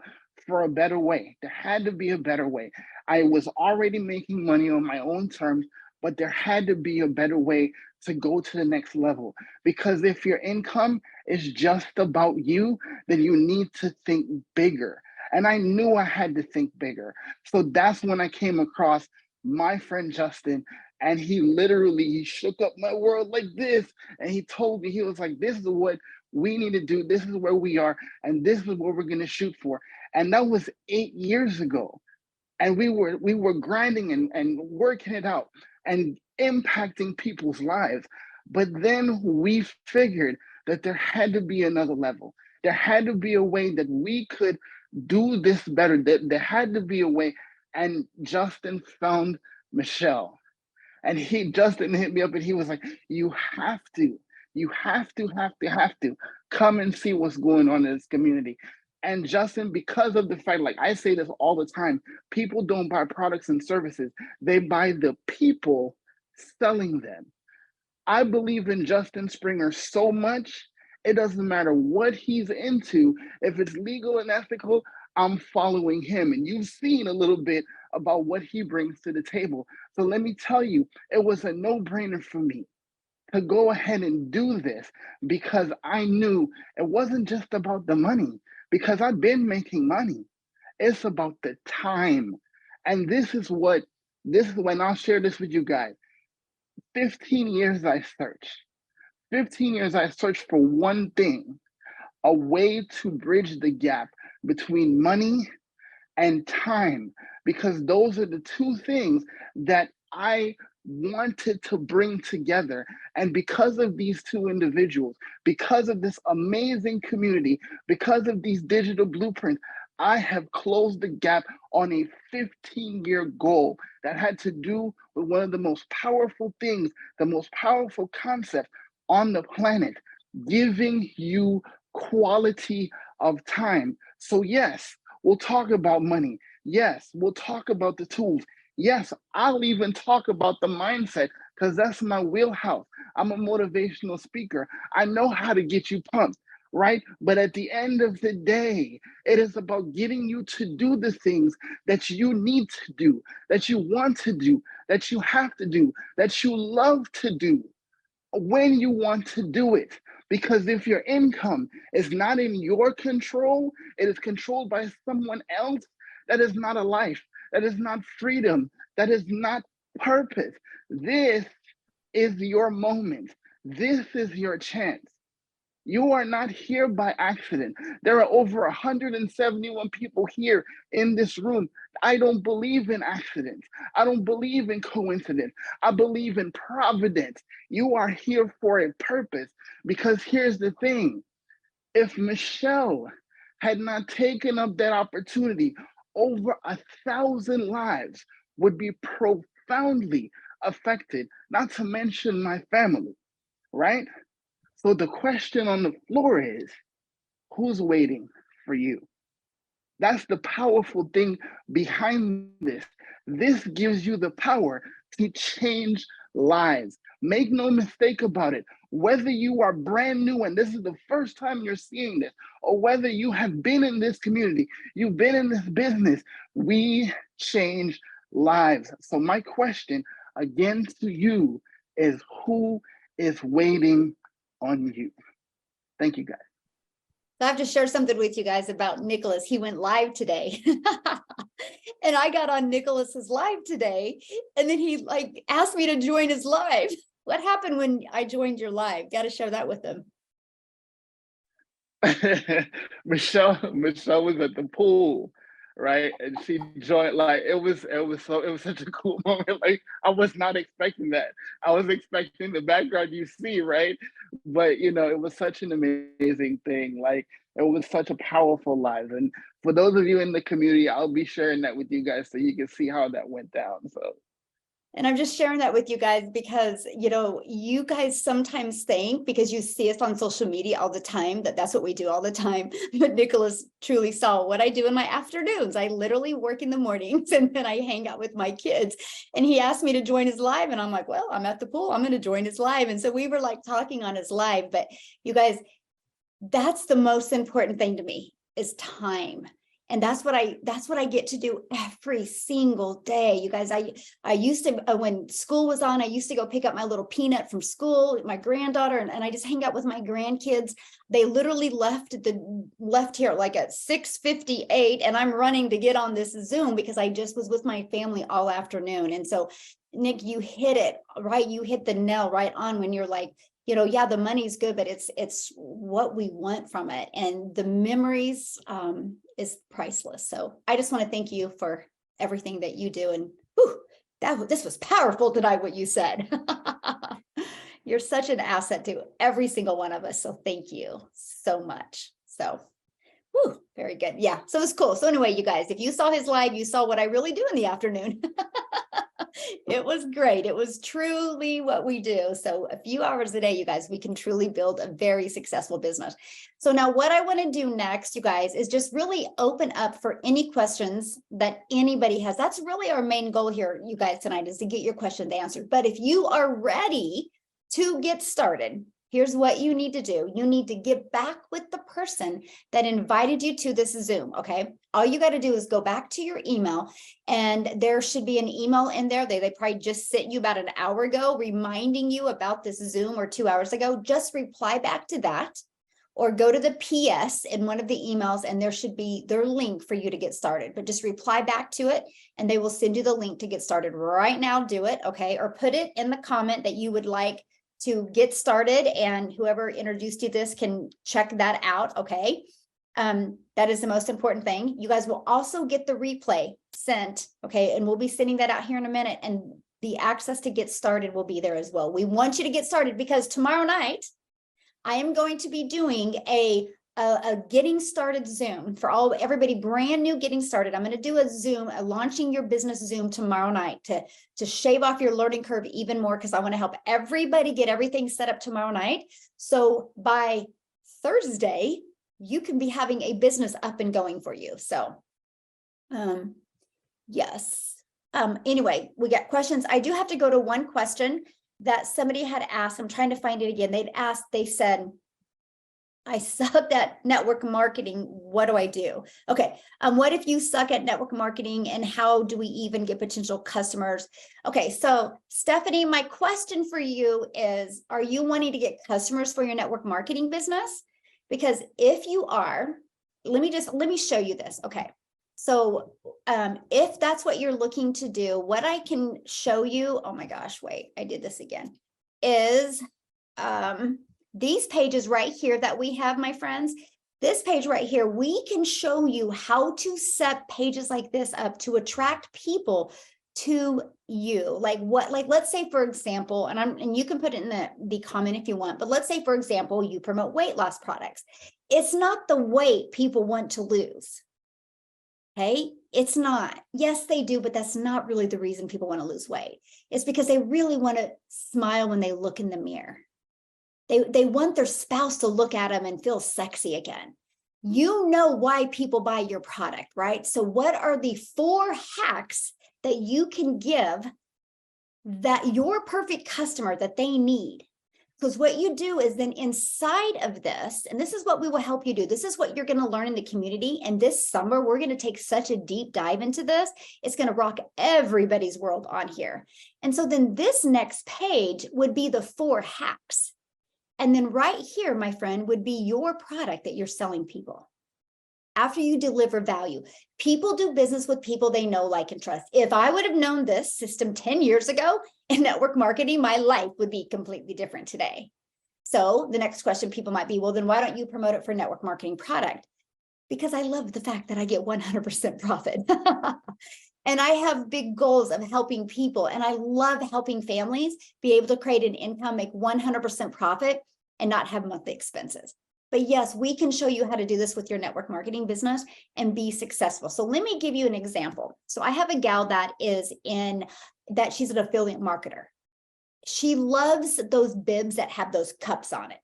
[SPEAKER 6] for a better way. There had to be a better way. I was already making money on my own terms, but there had to be a better way to go to the next level. Because if your income is just about you, then you need to think bigger. And I knew I had to think bigger. So that's when I came across my friend Justin, and he shook up my world like this. And he told me, he was like, this is what we need to do. This is where we are, and this is what we're going to shoot for. And that was 8 years ago. And we were grinding and working it out. And impacting people's lives. But then we figured that there had to be another level. There had to be a way that we could do this better. That there had to be a way. And Justin found Michelle. And Justin hit me up and he was like, you have to come and see what's going on in this community. And Justin, because of the fact, like I say this all the time, people don't buy products and services, they buy the people selling them. I believe in Justin Springer so much, it doesn't matter what he's into. If it's legal and ethical, I'm following him. And you've seen a little bit about what he brings to the table. So let me tell you, it was a no-brainer for me to go ahead and do this because I knew it wasn't just about the money, because I've been making money. It's about the time. And this is when I'll share this with you guys. 15 years I searched. 15 years I searched for one thing, a way to bridge the gap between money and time, because those are the two things that I wanted to bring together. And because of these two individuals, because of this amazing community, because of these digital blueprints, I have closed the gap on a 15-year goal that had to do with one of the most powerful things, the most powerful concept on the planet, giving you quality of time. So yes, we'll talk about money. Yes, we'll talk about the tools. Yes, I'll even talk about the mindset because that's my wheelhouse. I'm a motivational speaker. I know how to get you pumped, right? But at the end of the day, it is about getting you to do the things that you need to do, that you want to do, that you have to do, that you love to do when you want to do it. Because if your income is not in your control, it is controlled by someone else, that is not a life. That is not freedom. That is not purpose. This is your moment. This is your chance. You are not here by accident. There are over 171 people here in this room. I don't believe in accidents. I don't believe in coincidence. I believe in providence. You are here for a purpose, because here's the thing. If Michelle had not taken up that opportunity, over 1,000 lives would be profoundly affected, not to mention my family, right? So the question on the floor is, who's waiting for you? That's the powerful thing behind this. This gives you the power to change lives. Make no mistake about it. Whether you are brand new and this is the first time you're seeing this, or whether you have been in this community, you've been in this business, we change lives. So my question again to you is, who is waiting on you? Thank you, guys.
[SPEAKER 1] I have to share something with you guys about Nicholas. He went live today. And I got on Nicholas's live today, and then he like asked me to join his live. What happened when I joined your live? Got to share that with him.
[SPEAKER 6] Michelle was at the pool, right? And she joined. Like it was such a cool moment. Like I was not expecting that. I was expecting the background you see, right? But it was such an amazing thing. Like it was such a powerful live. And for those of you in the community, I'll be sharing that with you guys so you can see how that went down. So.
[SPEAKER 1] And I'm just sharing that with you guys because, you guys sometimes think, because you see us on social media all the time, that's what we do all the time. But Nicholas truly saw what I do in my afternoons. I literally work in the mornings and then I hang out with my kids. And he asked me to join his live. And I'm like, well, I'm at the pool. I'm going to join his live. And so we were like talking on his live. But you guys, that's the most important thing to me is time. And that's what I get to do every single day. You guys, I used to, when school was on, I used to go pick up my little Peanut from school, my granddaughter, and I just hang out with my grandkids. They literally left here like at 6:58, and I'm running to get on this Zoom because I just was with my family all afternoon. And so, Nick, you hit it, right? You hit the nail right on when you're like, yeah, the money's good, but it's what we want from it. And the memories is priceless. So I just want to thank you for everything that you do. And This was powerful tonight, what you said. You're such an asset to every single one of us. So thank you so much. So, whew, very good. Yeah, so it's cool. So anyway, you guys, if you saw his live, you saw what I really do in the afternoon. It was great. It was truly what we do. So a few hours a day, you guys, we can truly build a very successful business. So now what I want to do next, you guys, is just really open up for any questions that anybody has. That's really our main goal here, you guys, tonight, is to get your questions answered. But if you are ready to get started, here's what you need to do. You need to get back with the person that invited you to this Zoom, okay? All you got to do is go back to your email, and there should be an email in there. They probably just sent you about an hour ago reminding you about this Zoom, or 2 hours ago. Just reply back to that, or go to the PS in one of the emails, and there should be their link for you to get started. But just reply back to it, and they will send you the link to get started right now. Do it, okay? Or put it in the comment that you would like to get started, and whoever introduced you this can check that out, okay? That is the most important thing. You guys will also get the replay sent, okay? And we'll be sending that out here in a minute, and the access to get started will be there as well. We want you to get started because tomorrow night, I am going to be doing a getting started Zoom for everybody brand new getting started. I'm going to do a Zoom, a launching your business Zoom tomorrow night to shave off your learning curve even more, because I want to help everybody get everything set up tomorrow night. So by Thursday, you can be having a business up and going for you. So, yes. Anyway, we got questions. I do have to go to one question that somebody had asked. I'm trying to find it again. They said, I suck at network marketing. What do I do? Okay. What if you suck at network marketing, and how do we even get potential customers? Okay. So Stephanie, my question for you is, are you wanting to get customers for your network marketing business? Because if you are, let me show you this. Okay. So if that's what you're looking to do, what I can show you, oh my gosh, wait, I did this again, is these pages right here that we have, my friends. This page right here, we can show you how to set pages like this up to attract people to you. Like let's say, for example, and you can put it in the comment if you want, but let's say, for example, you promote weight loss products. It's not the weight people want to lose. Okay, it's not. Yes, they do, but that's not really the reason people want to lose weight. It's because they really want to smile when they look in the mirror. They want their spouse to look at them and feel sexy again. You know why people buy your product, right? So what are the 4 hacks that you can give that your perfect customer that they need? Because what you do is then inside of this, and this is what we will help you do. This is what you're going to learn in the community. And this summer, we're going to take such a deep dive into this. It's going to rock everybody's world on here. And so then this next page would be the 4 hacks. And then right here, my friend, would be your product that you're selling people. After you deliver value, people do business with people they know, like, and trust. If I would have known this system 10 years ago in network marketing, my life would be completely different today. So the next question people might be, well, then why don't you promote it for network marketing product? Because I love the fact that I get 100% profit. And I have big goals of helping people. And I love helping families be able to create an income, make 100% profit, and not have monthly expenses. But yes, we can show you how to do this with your network marketing business and be successful. So let me give you an example. So I have a gal that she's an affiliate marketer. She loves those bibs that have those cups on it.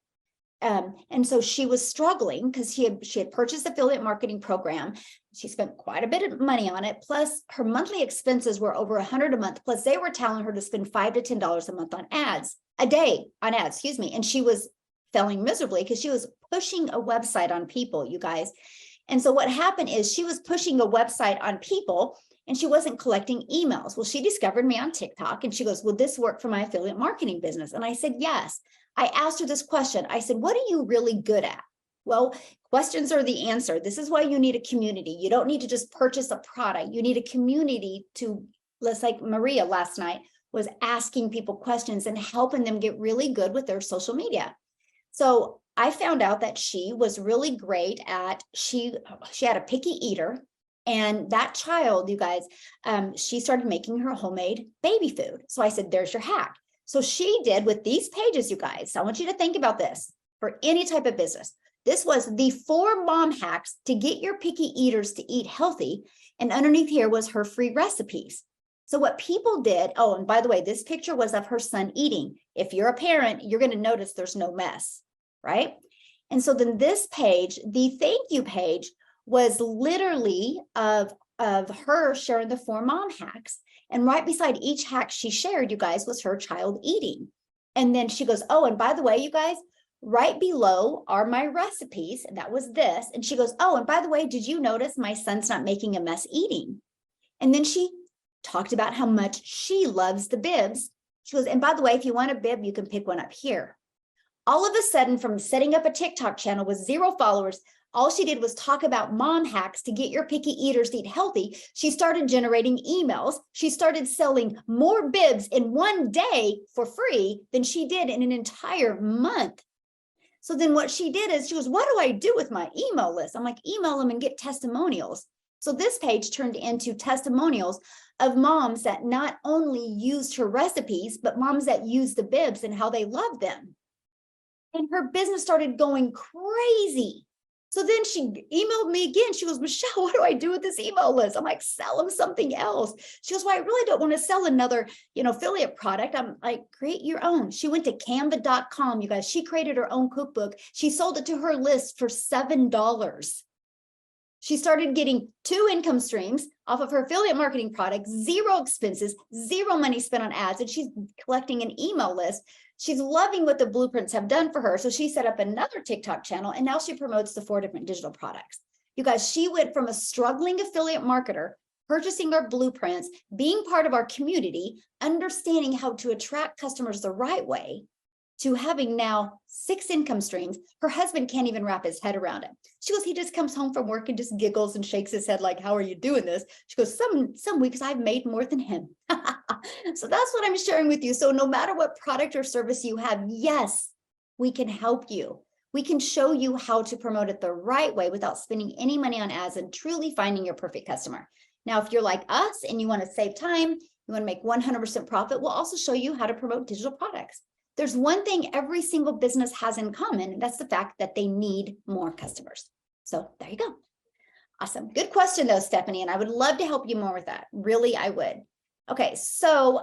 [SPEAKER 1] And so she was struggling because she had purchased affiliate marketing program. She spent quite a bit of money on it. Plus her monthly expenses were over $100 a month. Plus they were telling her to spend $5 to $10 a month on ads, a day on ads, excuse me. And she was failing miserably because she was pushing a website on people, you guys. And so what happened is she was pushing a website on people and she wasn't collecting emails. Well, she discovered me on TikTok and she goes, will this work for my affiliate marketing business? And I said, yes. I asked her this question. I said, what are you really good at? Well, questions are the answer. This is why you need a community. You don't need to just purchase a product. You need a community to, let's like Maria last night was asking people questions and helping them get really good with their social media. So I found out that she was really great at, she had a picky eater. And that child, you guys, she started making her homemade baby food. So I said, there's your hack. So she did with these pages, you guys. I want you to think about this for any type of business. This was the 4 mom hacks to get your picky eaters to eat healthy. And underneath here was her free recipes. So what people did, oh, and by the way, this picture was of her son eating. If you're a parent, you're going to notice there's no mess, right? And so then this page, the thank you page, was literally of her sharing the 4 mom hacks. And right beside each hack she shared, you guys, was her child eating. And then she goes, oh, and by the way, you guys, right below are my recipes. And that was this. And she goes, oh, and by the way, did you notice my son's not making a mess eating? And then she talked about how much she loves the bibs. She goes, and by the way, if you want a bib, you can pick one up here. All of a sudden, from setting up a TikTok channel with 0 followers, all she did was talk about mom hacks to get your picky eaters to eat healthy. She started generating emails. She started selling more bibs in one day for free than she did in an entire month. So then what she did is she goes, what do I do with my email list? I'm like, email them and get testimonials. So this page turned into testimonials of moms that not only used her recipes, but moms that used the bibs and how they love them. And her business started going crazy. So then she emailed me again. She goes, Michelle, what do I do with this email list? I'm like, sell them something else. She goes, well, I really don't want to sell another, affiliate product. I'm like, create your own. She went to canva.com, you guys. She created her own cookbook. She sold it to her list for $7. She started getting 2 income streams off of her affiliate marketing product, 0 expenses, 0 money spent on ads, and she's collecting an email list. She's loving what the blueprints have done for her. So she set up another TikTok channel, and now she promotes the 4 different digital products. You guys, she went from a struggling affiliate marketer, purchasing our blueprints, being part of our community, understanding how to attract customers the right way, to having now 6 income streams. Her husband can't even wrap his head around it. She goes, he just comes home from work and just giggles and shakes his head like, how are you doing this? She goes, some weeks I've made more than him. So that's what I'm sharing with you. So no matter what product or service you have, yes, we can help you. We can show you how to promote it the right way without spending any money on ads and truly finding your perfect customer. Now, if you're like us and you want to save time, you want to make 100% profit, we'll also show you how to promote digital products. There's one thing every single business has in common, and that's the fact that they need more customers. So there you go. Awesome. Good question though, Stephanie, and I would love to help you more with that. Really, I would. Okay, so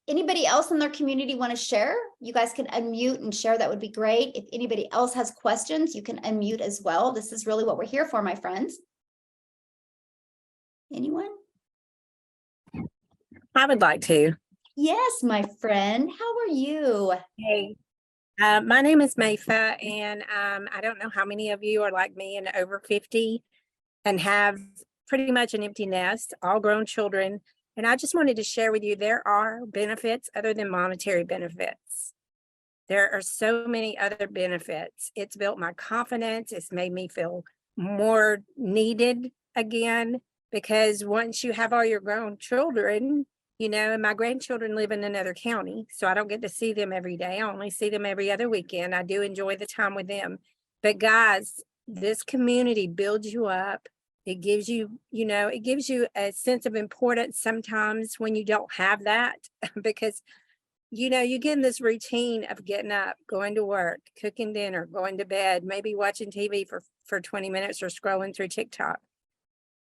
[SPEAKER 1] anybody else in their community want to share? You guys can unmute and share. That would be great. If anybody else has questions, you can unmute as well. This is really what we're here for, my friends. Anyone?
[SPEAKER 7] I would like to.
[SPEAKER 1] Yes, my friend. How are you?
[SPEAKER 7] Hey, my name is Mayfa, and I don't know how many of you are like me and over 50 and have pretty much an empty nest, all grown children. And I just wanted to share with you, there are benefits other than monetary benefits. There are so many other benefits. It's built my confidence. It's made me feel more needed again, because once you have all your grown children, and my grandchildren live in another county, so I don't get to see them every day. I only see them every other weekend. I do enjoy the time with them. But guys, this community builds you up. It gives you, it gives you a sense of importance sometimes when you don't have that, because, you get in this routine of getting up, going to work, cooking dinner, going to bed, maybe watching TV for 20 minutes or scrolling through TikTok.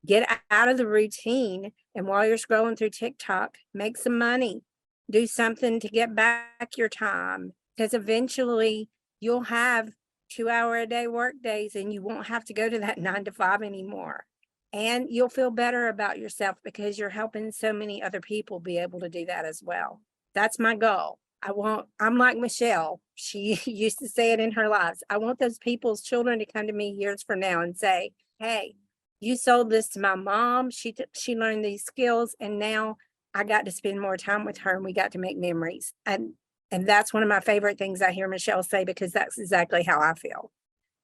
[SPEAKER 7] Get out of the routine, and while you're scrolling through TikTok, make some money, do something to get back your time, because eventually you'll have 2-hour-a-day work days and you won't have to go to that 9 to 5 anymore. And you'll feel better about yourself because you're helping so many other people be able to do that as well. That's my goal. I'm like Michelle. She used to say it in her lives. I want those people's children to come to me years from now and say, hey, you sold this to my mom. She learned these skills, and now I got to spend more time with her, and we got to make memories. And that's one of my favorite things I hear Michelle say, because that's exactly how I feel.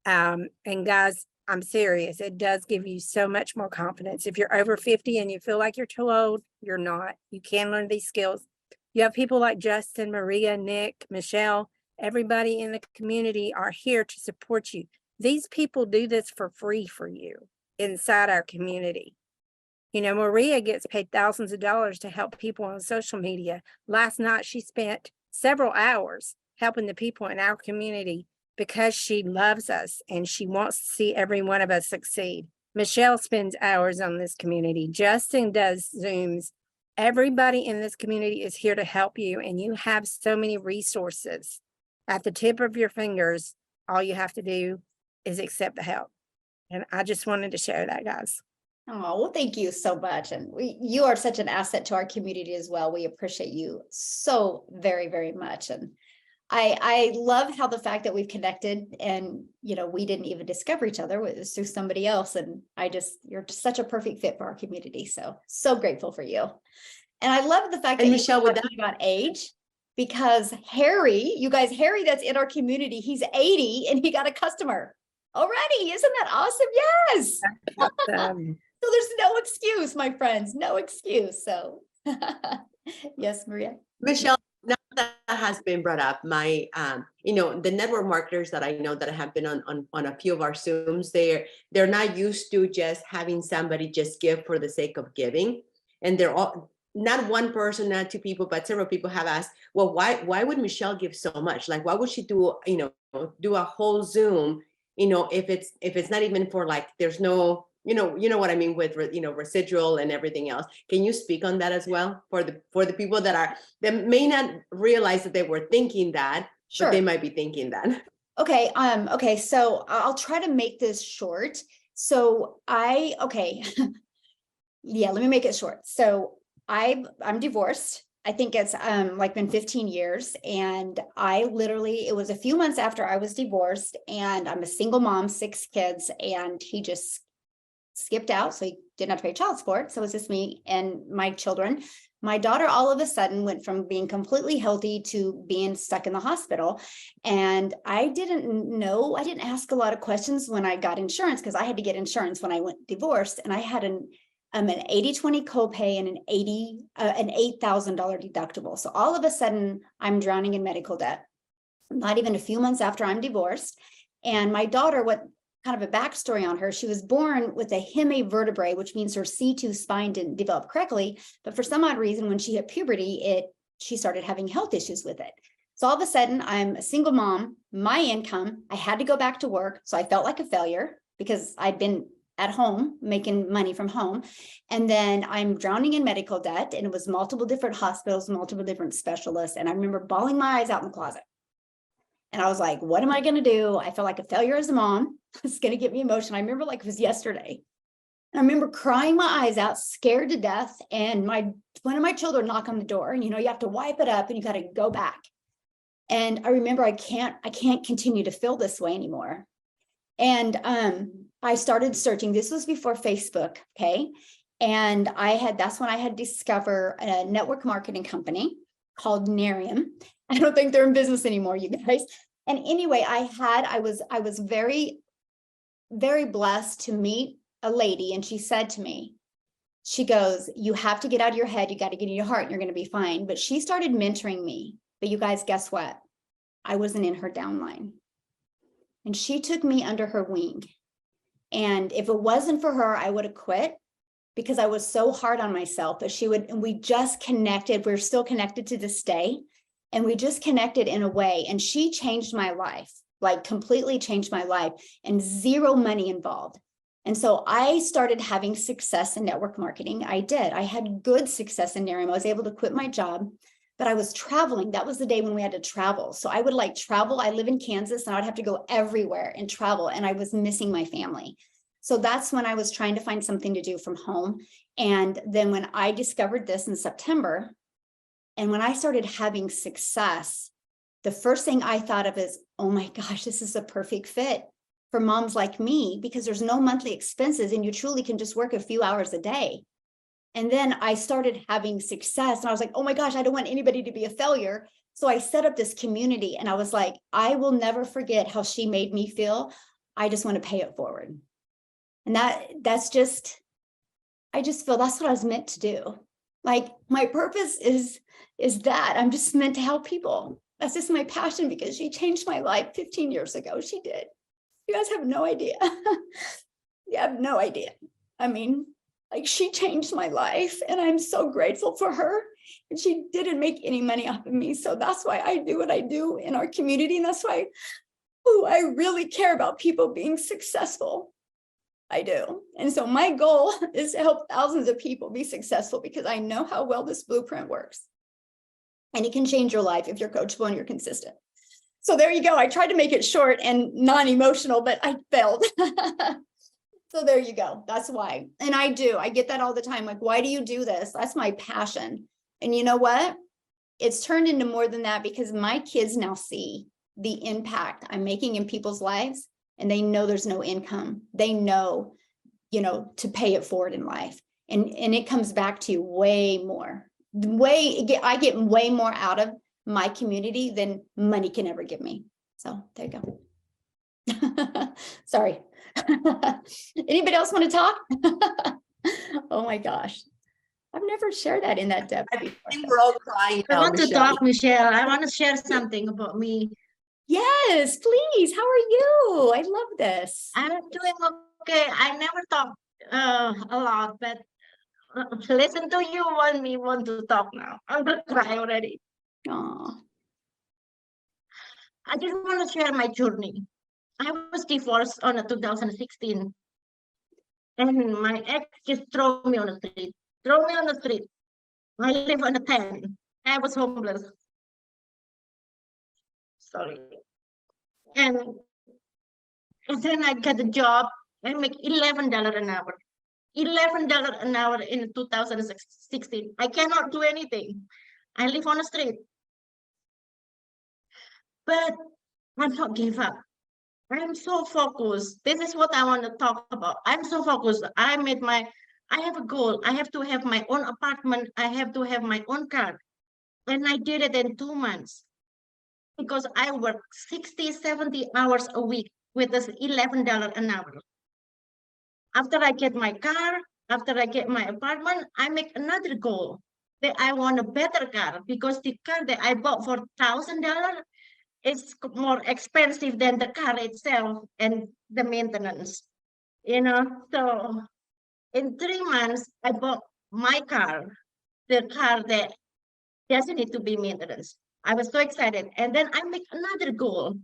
[SPEAKER 7] And guys, I'm serious. It does give you so much more confidence. If you're over 50 and you feel like you're too old, you're not. You can learn these skills. You have people like Justin, Maria, Nick, Michelle, everybody in the community are here to support you. These people do this for free for you inside our community. You know, Maria gets paid thousands of dollars to help people on social media. Last night, she spent several hours helping the people in our community because she loves us and she wants to see every one of us succeed. Michelle spends hours on this community. Justin does Zooms. Everybody in this community is here to help you, and you have so many resources at the tip of your fingers. All you have to do is accept the help. And I just wanted to share that, guys.
[SPEAKER 1] Oh, well, thank you so much. And you are such an asset to our community as well. We appreciate you so very, very much. And I love how the fact that we've connected and, you know, we didn't even discover each other. It was through somebody else. And you're just such a perfect fit for our community. So grateful for you. And I love the fact that
[SPEAKER 5] And
[SPEAKER 1] you
[SPEAKER 5] Michelle,
[SPEAKER 1] were
[SPEAKER 5] with that,
[SPEAKER 1] talking about age, because Harry that's in our community, he's 80 and he got a customer already. Isn't that awesome? Yes. So there's no excuse, my friends, no excuse. So yes, Maria.
[SPEAKER 5] Michelle, now that has been brought up, my, the network marketers that I know that have been on a few of our Zooms, they're not used to just having somebody just give for the sake of giving. And they're all, not one person, not two people, but several people have asked, well, why would Michelle give so much? Like, why would she do a whole Zoom, if it's not even for, like, there's no, you know what I mean with, residual and everything else. Can you speak on that as well for the people that may not realize that they were thinking that,
[SPEAKER 1] Sure.
[SPEAKER 5] but they might be thinking that.
[SPEAKER 1] Okay. Okay. So I'll try to make this short. Yeah, let me make it short. So I'm divorced. I think it's like been 15 years. And it was a few months after I was divorced, and I'm a single mom, 6 kids, and he just skipped out. So he didn't have to pay child support. So it was just me and my children. My daughter all of a sudden went from being completely healthy to being stuck in the hospital. And I didn't ask a lot of questions when I got insurance, because I had to get insurance when I went divorced. And I had an 80/20 copay and an $8,000 deductible. So all of a sudden I'm drowning in medical debt, not even a few months after I'm divorced. And my daughter, what kind of a backstory on her, she was born with a hemi vertebrae, which means her C2 spine didn't develop correctly. But for some odd reason, when she hit puberty, she started having health issues with it. So all of a sudden I'm a single mom, my income, I had to go back to work. So I felt like a failure because I'd been at home making money from home. And then I'm drowning in medical debt, and it was multiple different hospitals, multiple different specialists. And I remember bawling my eyes out in the closet. And I was like, what am I going to do? I felt like a failure as a mom. It's going to get me emotional. I remember like it was yesterday. And I remember crying my eyes out, scared to death. And one of my children knocked on the door, and you have to wipe it up and you got to go back. And I remember I can't continue to feel this way anymore. And I started searching. This was before Facebook, okay? And that's when I had discovered a network marketing company called Narium. I don't think they're in business anymore, you guys. And anyway, I was very, very blessed to meet a lady, and she said to me, she goes, you have to get out of your head, you got to get in your heart, and you're going to be fine. But she started mentoring me. But you guys, guess what? I wasn't in her downline. And she took me under her wing. And if it wasn't for her, I would have quit, because I was so hard on myself. But and we just connected. We're still connected to this day. And we just connected in a way. And she changed my life, like completely changed my life, and zero money involved. And so I started having success in network marketing. I did. I had good success in Narium. I was able to quit my job, but I was traveling. That was the day when we had to travel. So I would like travel. I live in Kansas, and I'd have to go everywhere and travel. And I was missing my family. So that's when I was trying to find something to do from home. And then when I discovered this in September, and when I started having success, the first thing I thought of is, oh my gosh, this is a perfect fit for moms like me, because there's no monthly expenses and you truly can just work a few hours a day. And then I started having success, and I was like, oh my gosh, I don't want anybody to be a failure. So I set up this community, and I was like, I will never forget how she made me feel. I just want to pay it forward. And I just feel that's what I was meant to do. Like my purpose is that I'm just meant to help people. That's just my passion, because she changed my life 15 years ago. She did. You guys have no idea. You have no idea. I mean, Like, she changed my life, and I'm so grateful for her. And she didn't make any money off of me. So that's why I do what I do in our community. And that's why I really care about people being successful. I do. And so my goal is to help thousands of people be successful, because I know how well this blueprint works. And it can change your life if you're coachable and you're consistent. So there you go. I tried to make it short and non-emotional, but I failed. So there you go. That's why. And I get that all the time. Like, why do you do this? That's my passion. And you know what? It's turned into more than that, because my kids now see the impact I'm making in people's lives, and they know there's no income. They know, to pay it forward in life. And it comes back to way more. I get way more out of my community than money can ever give me. So there you go. Sorry. Anybody else want to talk? Oh my gosh. I've never shared that in that depth
[SPEAKER 5] I
[SPEAKER 1] before.
[SPEAKER 5] think we're all crying
[SPEAKER 8] I
[SPEAKER 5] now,
[SPEAKER 8] want to
[SPEAKER 5] Michelle.
[SPEAKER 8] talk, Michelle. I want to share something about me.
[SPEAKER 1] Yes, please. How are you? I love this.
[SPEAKER 8] I'm doing okay. I never talk a lot, but listen to you want to talk now. I'm gonna cry already.
[SPEAKER 1] Aw.
[SPEAKER 8] I just want to share my journey. I was divorced on a 2016, and my ex just threw me on the street. Throw me on the street. I live on a tent. I was homeless. Sorry. And then I got a job. I make $11 an hour. $11 an hour in 2016. I cannot do anything. I live on the street. But I'm not give up. I'm so focused. This is what I want to talk about. I'm so focused. I have a goal. I have to have my own apartment. I have to have my own car. And I did it in 2 months, because I work 60, 70 hours a week with this $11 an hour. After I get my car, after I get my apartment, I make another goal that I want a better car, because the car that I bought for $1,000 is more expensive than the car itself and the maintenance, So in 3 months, I bought my car, the car that doesn't need to be maintenance. I was so excited. And then I make another goal.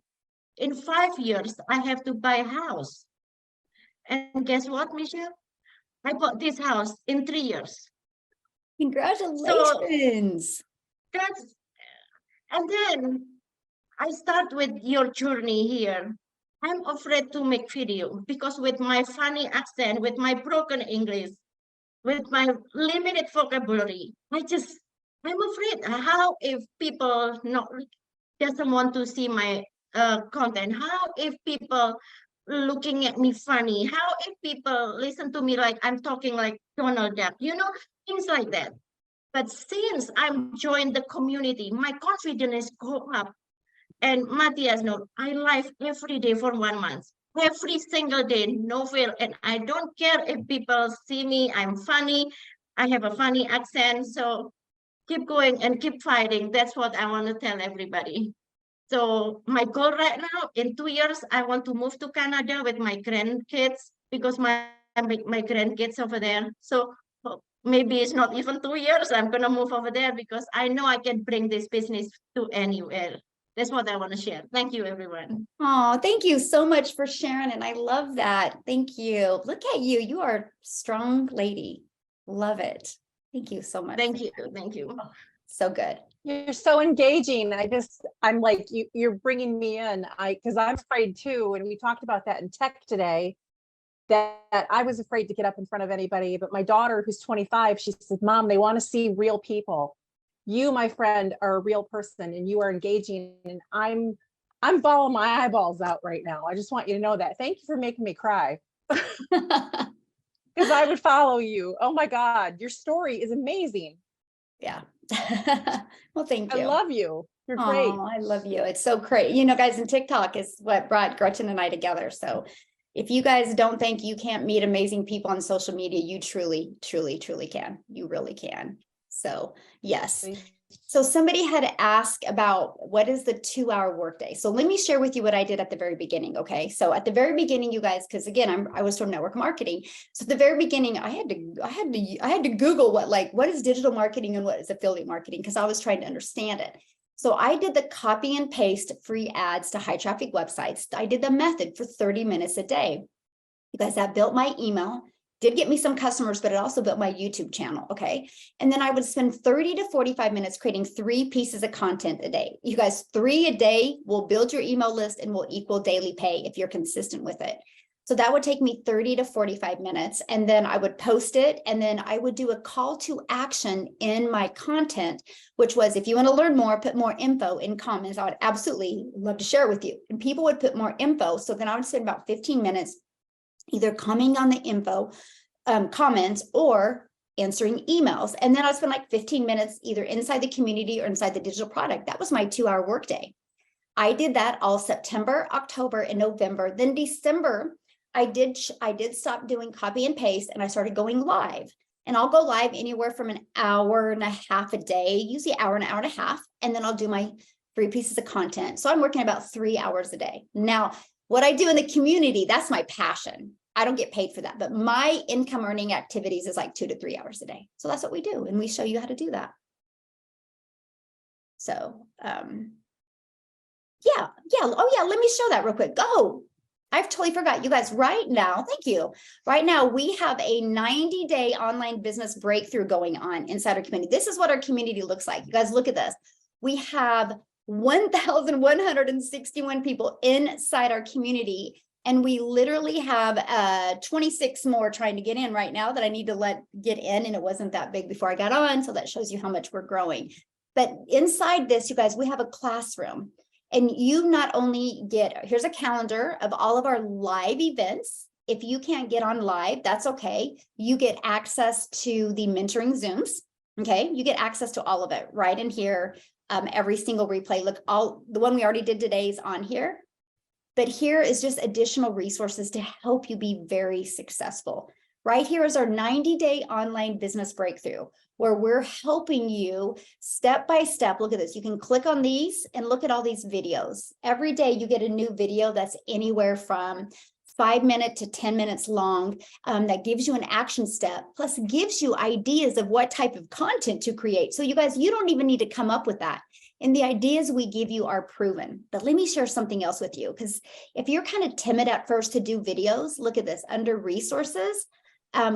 [SPEAKER 8] In 5 years, I have to buy a house. And guess what, Michelle? I bought this house in 3 years.
[SPEAKER 1] Congratulations.
[SPEAKER 8] And then I start with your journey here. I'm afraid to make video, because with my funny accent, with my broken English, with my limited vocabulary, I'm afraid how if people doesn't want to see my content, how if people looking at me funny, how if people listen to me like I'm talking like Donald Duck, things like that. But since I'm joined the community, my confidence go up. And Matthias, no, I live every day for 1 month, every single day, no fear. And I don't care if people see me, I'm funny, I have a funny accent. So keep going and keep fighting. That's what I want to tell everybody. So my goal right now, in 2 years, I want to move to Canada with my grandkids, because my grandkids over there. So maybe it's not even 2 years, I'm gonna move over there, because I know I can bring this business to anywhere. That's what I want to share. Thank you, everyone.
[SPEAKER 1] Oh, thank you so much for sharing. And I love that. Thank you. Look at you. You are a strong lady. Love it. Thank you so much.
[SPEAKER 8] Thank you. Thank you.
[SPEAKER 1] So good.
[SPEAKER 9] You're so engaging. I'm like, you're bringing me in. Because I'm afraid too. And we talked about that in tech today, that I was afraid to get up in front of anybody. But my daughter, who's 25, she said, Mom, they want to see real people. You, my friend, are a real person, and you are engaging. And I'm bawling my eyeballs out right now. I just want you to know that. Thank you for making me cry. Because I would follow you. Oh my God, your story is amazing.
[SPEAKER 1] Yeah. Well, thank you.
[SPEAKER 9] I love you. You're great.
[SPEAKER 1] Oh, I love you. It's so great. Guys, and TikTok is what brought Gretchen and I together. So if you guys don't think you can't meet amazing people on social media, you truly, truly, truly can. You really can. So yes. So somebody had asked about what is the 2-hour workday. So let me share with you what I did at the very beginning. Okay. So at the very beginning, you guys, because again, I was from network marketing. So at the very beginning, I had to Google what is digital marketing and what is affiliate marketing, because I was trying to understand it. So I did the copy and paste free ads to high traffic websites. I did the method for 30 minutes a day. You guys, that built my email, did get me some customers, but it also built my YouTube channel. Okay. And then I would spend 30 to 45 minutes creating 3 pieces of content a day. You guys, 3 a day will build your email list and will equal daily pay if you're consistent with it. So that would take me 30 to 45 minutes. And then I would post it. And then I would do a call to action in my content, which was, if you want to learn more, put more info in comments. I would absolutely love to share with you. And people would put more info. So then I would spend about 15 minutes either commenting on the info comments or answering emails. And then I'll spend like 15 minutes either inside the community or inside the digital product. That was my 2-hour workday. I did that all September, October, and November. Then December, I did stop doing copy and paste, and I started going live. And I'll go live anywhere from an hour and a half a day, usually an hour and a half. And then I'll do my 3 pieces of content. So I'm working about 3 hours a day. Now, what I do in the community, that's my passion. I don't get paid for that, but my income earning activities is like 2 to 3 hours a day. So that's what we do. And we show you how to do that. So, yeah. Oh yeah, let me show that real quick. Go. I've totally forgot. You guys, right now, thank you. Right now, we have a 90-day online business breakthrough going on inside our community. This is what our community looks like. You guys, look at this. We have 1,161 people inside our community. And we literally have 26 more trying to get in right now that I need to get in. And it wasn't that big before I got on. So that shows you how much we're growing. But inside this, you guys, we have a classroom. And you not only get, here's a calendar of all of our live events. If you can't get on live, that's okay. You get access to the mentoring Zooms. Okay. You get access to all of it right in here. Every single replay. Look, the one we already did today is on here. But here is just additional resources to help you be very successful. Right here is our 90-day online business breakthrough, where we're helping you step by step. Look at this. You can click on these and look at all these videos. Every day you get a new video that's anywhere from 5 minutes to 10 minutes long, that gives you an action step, plus gives you ideas of what type of content to create. So you guys, you don't even need to come up with that. And the ideas we give you are proven. But let me share something else with you, because if you're kind of timid at first to do videos, look at this. Under resources,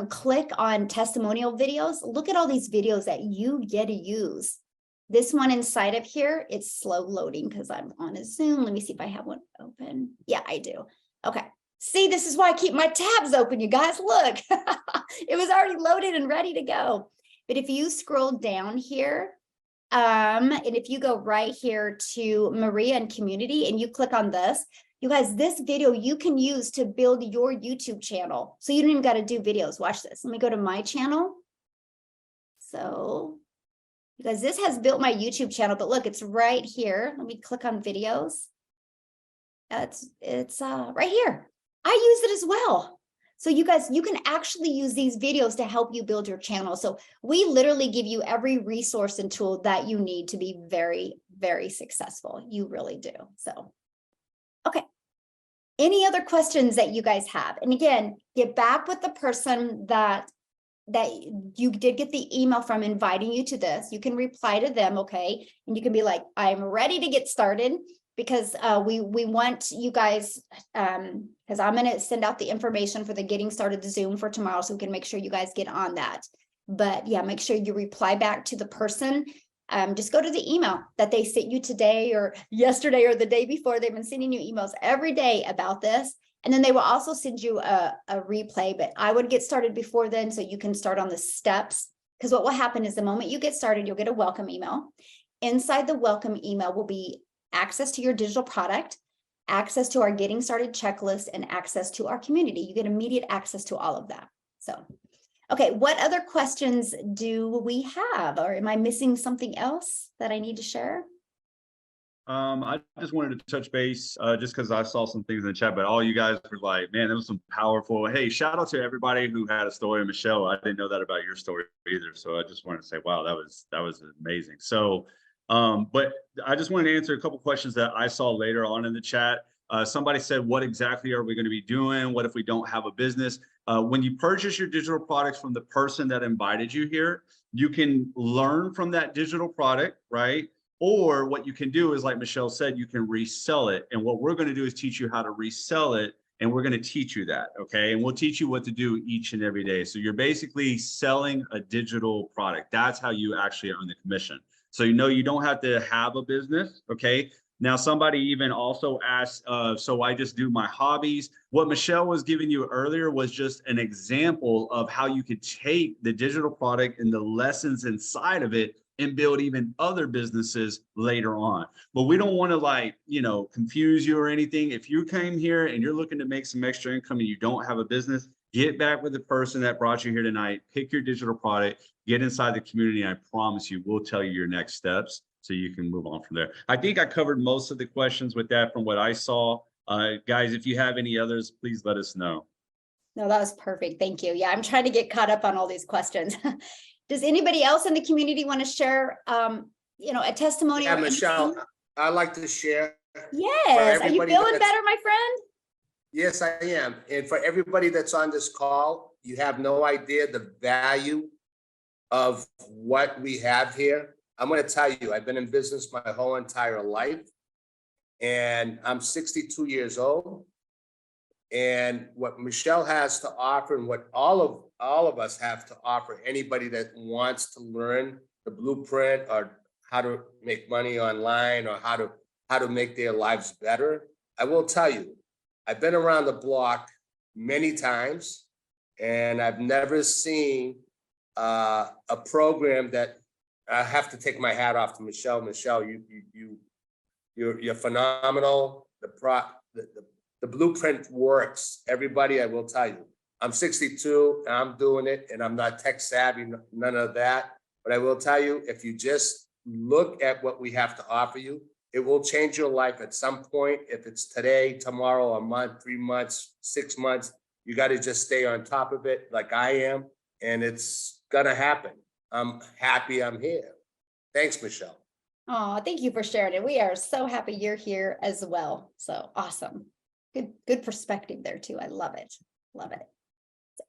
[SPEAKER 1] click on testimonial videos. Look at all these videos that you get to use. This one inside of here, it's slow loading because I'm on a Zoom. Let me see if I have one open. Yeah, I do. Okay. See, this is why I keep my tabs open, you guys. Look, it was already loaded and ready to go. But if you scroll down here, and if you go right here to Maria and community and you click on this, you guys, this video you can use to build your YouTube channel. So you don't even got to do videos. Watch this. Let me go to my channel. So you guys, this has built my YouTube channel, but look, it's right here. Let me click on videos. It's right here. I use it as well. So you guys, you can actually use these videos to help you build your channel. So we literally give you every resource and tool that you need to be very, very successful. You really do. So, okay. Any other questions that you guys have? And again, get back with the person that you did get the email from inviting you to this. You can reply to them, okay? And you can be like, I'm ready to get started. Because we want you guys, because I'm going to send out the information for the getting started Zoom for tomorrow, so we can make sure you guys get on that. But yeah, make sure you reply back to the person. Just go to the email that they sent you today or yesterday or the day before. They've been sending you emails every day about this. And then they will also send you a replay, but I would get started before then so you can start on the steps. Because what will happen is the moment you get started, you'll get a welcome email. Inside the welcome email will be access to your digital product, access to our getting started checklist, and access to our community. You get immediate access to all of that. So, okay, what other questions do we have? Or am I missing something else that I need to share?
[SPEAKER 4] I just wanted to touch base just because I saw some things in the chat, but all you guys were like, man, there was some powerful. Hey, shout out to everybody who had a story. Michelle, I didn't know that about your story either. So I just wanted to say, wow, that was amazing. So, but I just wanted to answer a couple questions that I saw later on in the chat. Somebody said, what exactly are we going to be doing? What if we don't have a business? When you purchase your digital products from the person that invited you here, you can learn from that digital product, right? Or what you can do is, like Michelle said, you can resell it. And what we're going to do is teach you how to resell it. And we're going to teach you that. Okay. And we'll teach you what to do each and every day. So you're basically selling a digital product. That's how you actually earn the commission. So, you don't have to have a business. Okay. Now, somebody even also asked, so I just do my hobbies. What Michelle was giving you earlier was just an example of how you could take the digital product and the lessons inside of it and build even other businesses later on. But we don't want to confuse you or anything. If you came here and you're looking to make some extra income and you don't have a business, get back with the person that brought you here tonight, pick your digital product, get inside the community. I promise you, we'll tell you your next steps so you can move on from there. I think I covered most of the questions with that from what I saw. Guys, if you have any others, please let us know.
[SPEAKER 1] No, that was perfect. Thank you. Yeah, I'm trying to get caught up on all these questions. Does anybody else in the community want to share, a testimony?
[SPEAKER 10] Yeah,
[SPEAKER 1] or
[SPEAKER 10] Michelle,
[SPEAKER 1] anything?
[SPEAKER 10] I'd like to share.
[SPEAKER 1] Yes. Are you
[SPEAKER 10] everybody
[SPEAKER 1] feeling
[SPEAKER 10] that's-
[SPEAKER 1] better, my friend?
[SPEAKER 10] Yes, I am. And for everybody that's on this call, you have no idea the value of what we have here. I'm going to tell you, I've been in business my whole entire life, and I'm 62 years old. And what Michelle has to offer, and what all of us have to offer, anybody that wants to learn the blueprint or how to make money online or how to make their lives better, I will tell you, I've been around the block many times, and I've never seen a program that I have to take my hat off to Michelle. Michelle, you're phenomenal. The blueprint works. Everybody, I will tell you, I'm 62 and I'm doing it, and I'm not tech savvy, none of that. But I will tell you, if you just look at what we have to offer you, it will change your life at some point. If it's today, tomorrow, a month, 3 months, 6 months, you got to just stay on top of it like I am, and it's gonna happen. I'm happy I'm here. Thanks, Michelle.
[SPEAKER 1] Oh, thank you for sharing it. We are so happy you're here as well. So awesome. Good perspective there too. I love it. Love it.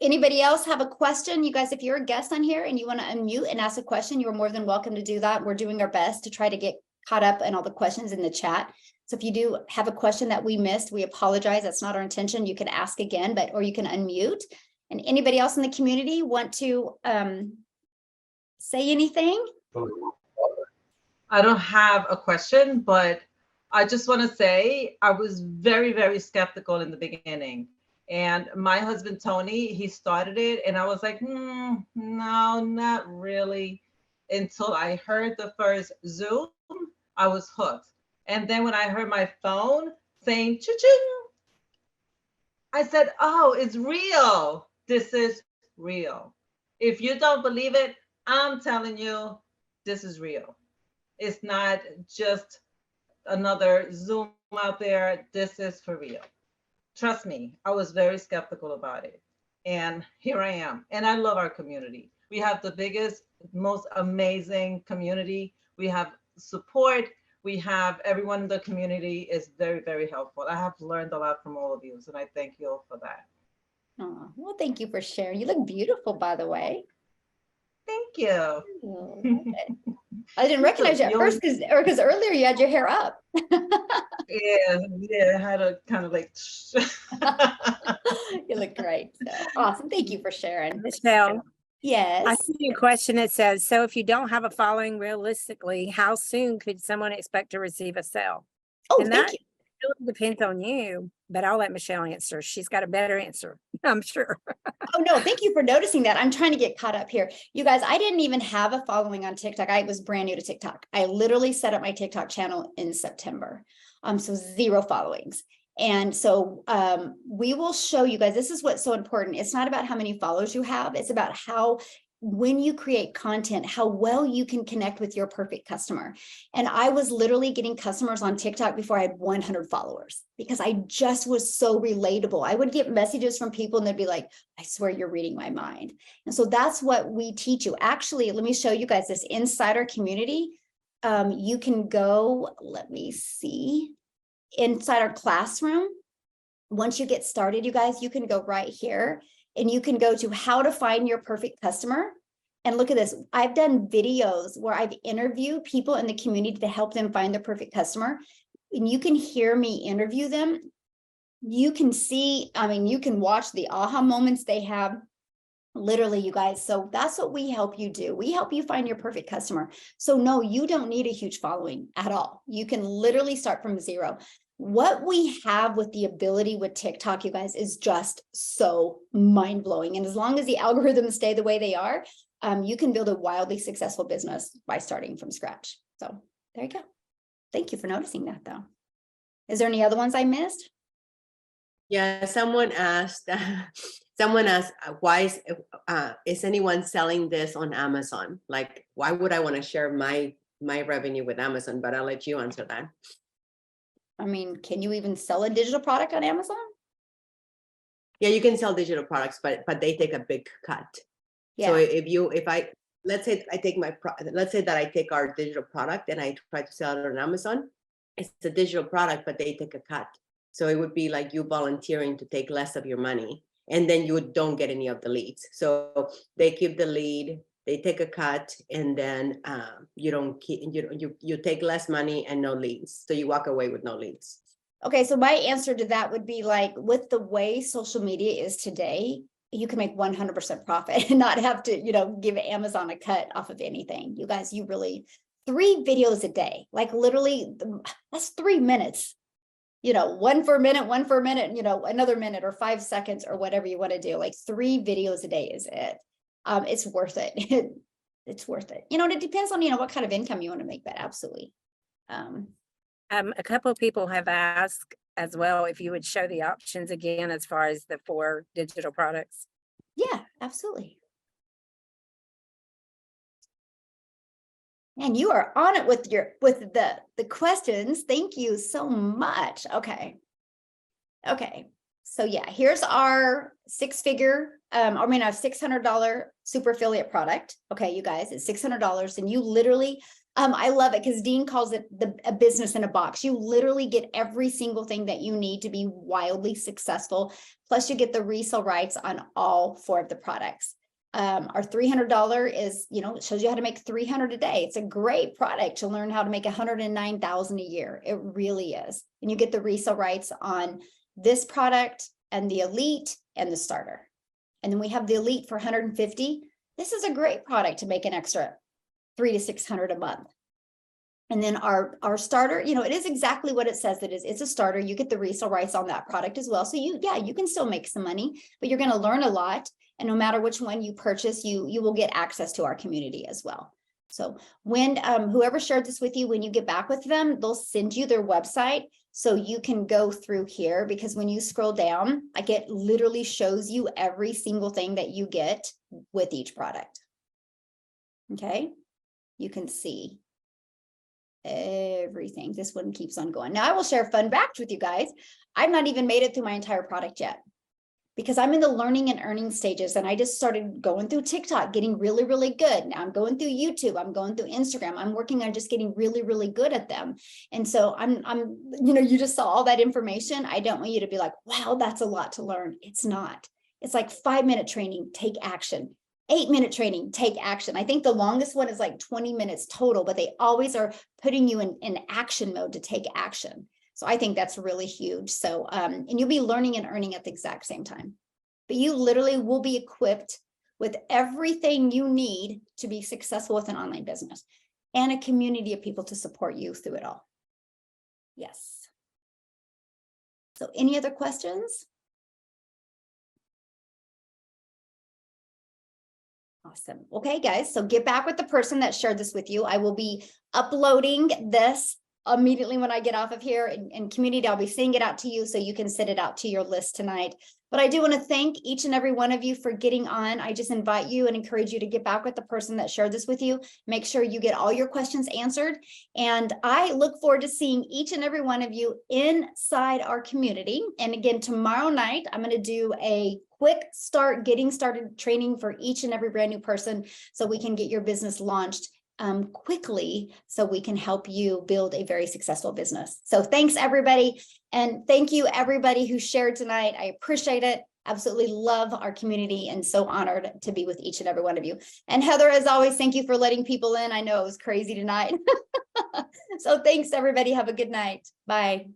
[SPEAKER 1] Anybody else have a question? You guys, if you're a guest on here and you want to unmute and ask a question, you're more than welcome to do that. We're doing our best to try to get caught up in all the questions in the chat. So if you do have a question that we missed, we apologize. That's not our intention. You can ask again, or you can unmute. And anybody else in the community want to say anything?
[SPEAKER 11] I don't have a question, but I just want to say I was very, very skeptical in the beginning. And my husband, Tony, he started it. And I was like, no, not really. Until I heard the first Zoom, I was hooked. And then when I heard my phone saying, cha-ching, I said, oh, it's real. This is real. If you don't believe it, I'm telling you, this is real. It's not just another Zoom out there. This is for real. Trust me, I was very skeptical about it. And here I am. And I love our community. We have the biggest, most amazing community. We have support. We have everyone in the community is very, very helpful. I have learned a lot from all of you. And I thank you all for that.
[SPEAKER 1] Oh, well, thank you for sharing. You look beautiful, by the way.
[SPEAKER 11] Thank you.
[SPEAKER 1] Oh, I didn't recognize you at first because earlier you had your hair up.
[SPEAKER 11] Yeah, I had a kind of like.
[SPEAKER 1] You look great. So awesome. Thank you for sharing.
[SPEAKER 7] Michelle,
[SPEAKER 1] Yes.
[SPEAKER 7] I see a question that says, so if you don't have a following realistically, how soon could someone expect to receive a sale?
[SPEAKER 1] Oh,
[SPEAKER 7] And
[SPEAKER 1] thank
[SPEAKER 7] that
[SPEAKER 1] you.
[SPEAKER 7] really depends on you, but I'll let Michelle answer. She's got a better answer, I'm sure.
[SPEAKER 1] Oh, no, thank you for noticing that. I'm trying to get caught up here. You guys, I didn't even have a following on TikTok. I was brand new to TikTok. I literally set up my TikTok channel in September. So 0 followings. And so we will show you guys, this is what's so important. It's not about how many followers you have. It's about how when you create content, how well you can connect with your perfect customer. And I was literally getting customers on TikTok before I had 100 followers because I just was so relatable. I would get messages from people and they'd be like, I swear you're reading my mind. And so that's what we teach you. Actually, let me show you guys this insider community. You can go, let me see, inside our classroom. Once you get started, you guys, you can go right here and you can go to how to find your perfect customer. And look at this. I've done videos where I've interviewed people in the community to help them find their perfect customer. And you can hear me interview them. You can see, I mean, you can watch the aha moments they have. Literally, you guys. So that's what we help you do. We help you find your perfect customer. So no, you don't need a huge following at all. You can literally start from zero. What we have with the ability with TikTok, you guys, is just so mind-blowing. And as long as the algorithms stay the way they are, you can build a wildly successful business by starting from scratch. So there you go. Thank you for noticing that, though. Is there any other ones I missed?
[SPEAKER 5] Yeah, someone asked, why is anyone selling this on Amazon? Like, why would I want to share my revenue with Amazon? But I'll let you answer that.
[SPEAKER 1] I mean, can you even sell a digital product on Amazon?
[SPEAKER 5] Yeah, you can sell digital products, but they take a big cut.
[SPEAKER 1] Yeah.
[SPEAKER 5] So let's say that I take our digital product and I try to sell it on Amazon, it's a digital product, but they take a cut. So it would be like you volunteering to take less of your money, and then you don't get any of the leads. So they keep the lead, they take a cut, and then you take less money and no leads. So you walk away with no leads.
[SPEAKER 1] Okay, so my answer to that would be like, with the way social media is today, you can make 100% profit and not have to, give Amazon a cut off of anything. You guys, 3 videos a day, like literally, that's 3 minutes. One for a minute, another minute or 5 seconds or whatever you want to do. Like 3 videos a day is it. It's worth it. It's worth it. And it depends on, what kind of income you want to make, but absolutely.
[SPEAKER 7] A couple of people have asked as well if you would show the options again as far as the 4 digital products.
[SPEAKER 1] Yeah, absolutely. And you are on it with the questions. Thank you so much. Okay. So yeah, here's our $600 super affiliate product. Okay, you guys, it's $600, and you literally, I love it because Dean calls it a business in a box. You literally get every single thing that you need to be wildly successful. Plus you get the resale rights on all 4 of the products. Our $300 is, it shows you how to make $300 a day. It's a great product to learn how to make $109,000 a year. It really is. And you get the resale rights on this product and the elite and the starter. And then we have the elite for $150. This is a great product to make an extra $300 to $600 a month. And then our starter, it is exactly what it says it is. It's a starter. You get the resale rights on that product as well. So you can still make some money, but you're going to learn a lot. And no matter which one you purchase, you will get access to our community as well. So when whoever shared this with you, when you get back with them, they'll send you their website so you can go through here, because when you scroll down, like, it literally shows you every single thing that you get with each product. Okay, you can see everything. This one keeps on going. Now I will share a fun fact with you guys. I've not even made it through my entire product yet, because I'm in the learning and earning stages, and I just started going through TikTok, getting really, really good. Now I'm going through YouTube, I'm going through Instagram. I'm working on just getting really, really good at them. And so I'm, you just saw all that information. I don't want you to be like, wow, that's a lot to learn. It's not. It's like 5-minute training, take action. 8-minute training, take action. I think the longest one is like 20 minutes total, but they always are putting you in action mode to take action. So I think that's really huge. So, and you'll be learning and earning at the exact same time, but you literally will be equipped with everything you need to be successful with an online business, and a community of people to support you through it all. Yes. So any other questions? Awesome. Okay, guys, so get back with the person that shared this with you. I will be uploading this immediately when I get off of here in community. I'll be sending it out to you so you can send it out to your list tonight. But I do want to thank each and every one of you for getting on. I just invite you and encourage you to get back with the person that shared this with you. Make sure you get all your questions answered. And I look forward to seeing each and every one of you inside our community. And again, tomorrow night, I'm going to do a quick start, getting started training for each and every brand new person so we can get your business launched quickly, so we can help you build a very successful business. So thanks everybody. And thank you everybody who shared tonight. I appreciate it. Absolutely love our community and so honored to be with each and every one of you. And Heather, as always, thank you for letting people in. I know it was crazy tonight. So thanks everybody. Have a good night. Bye.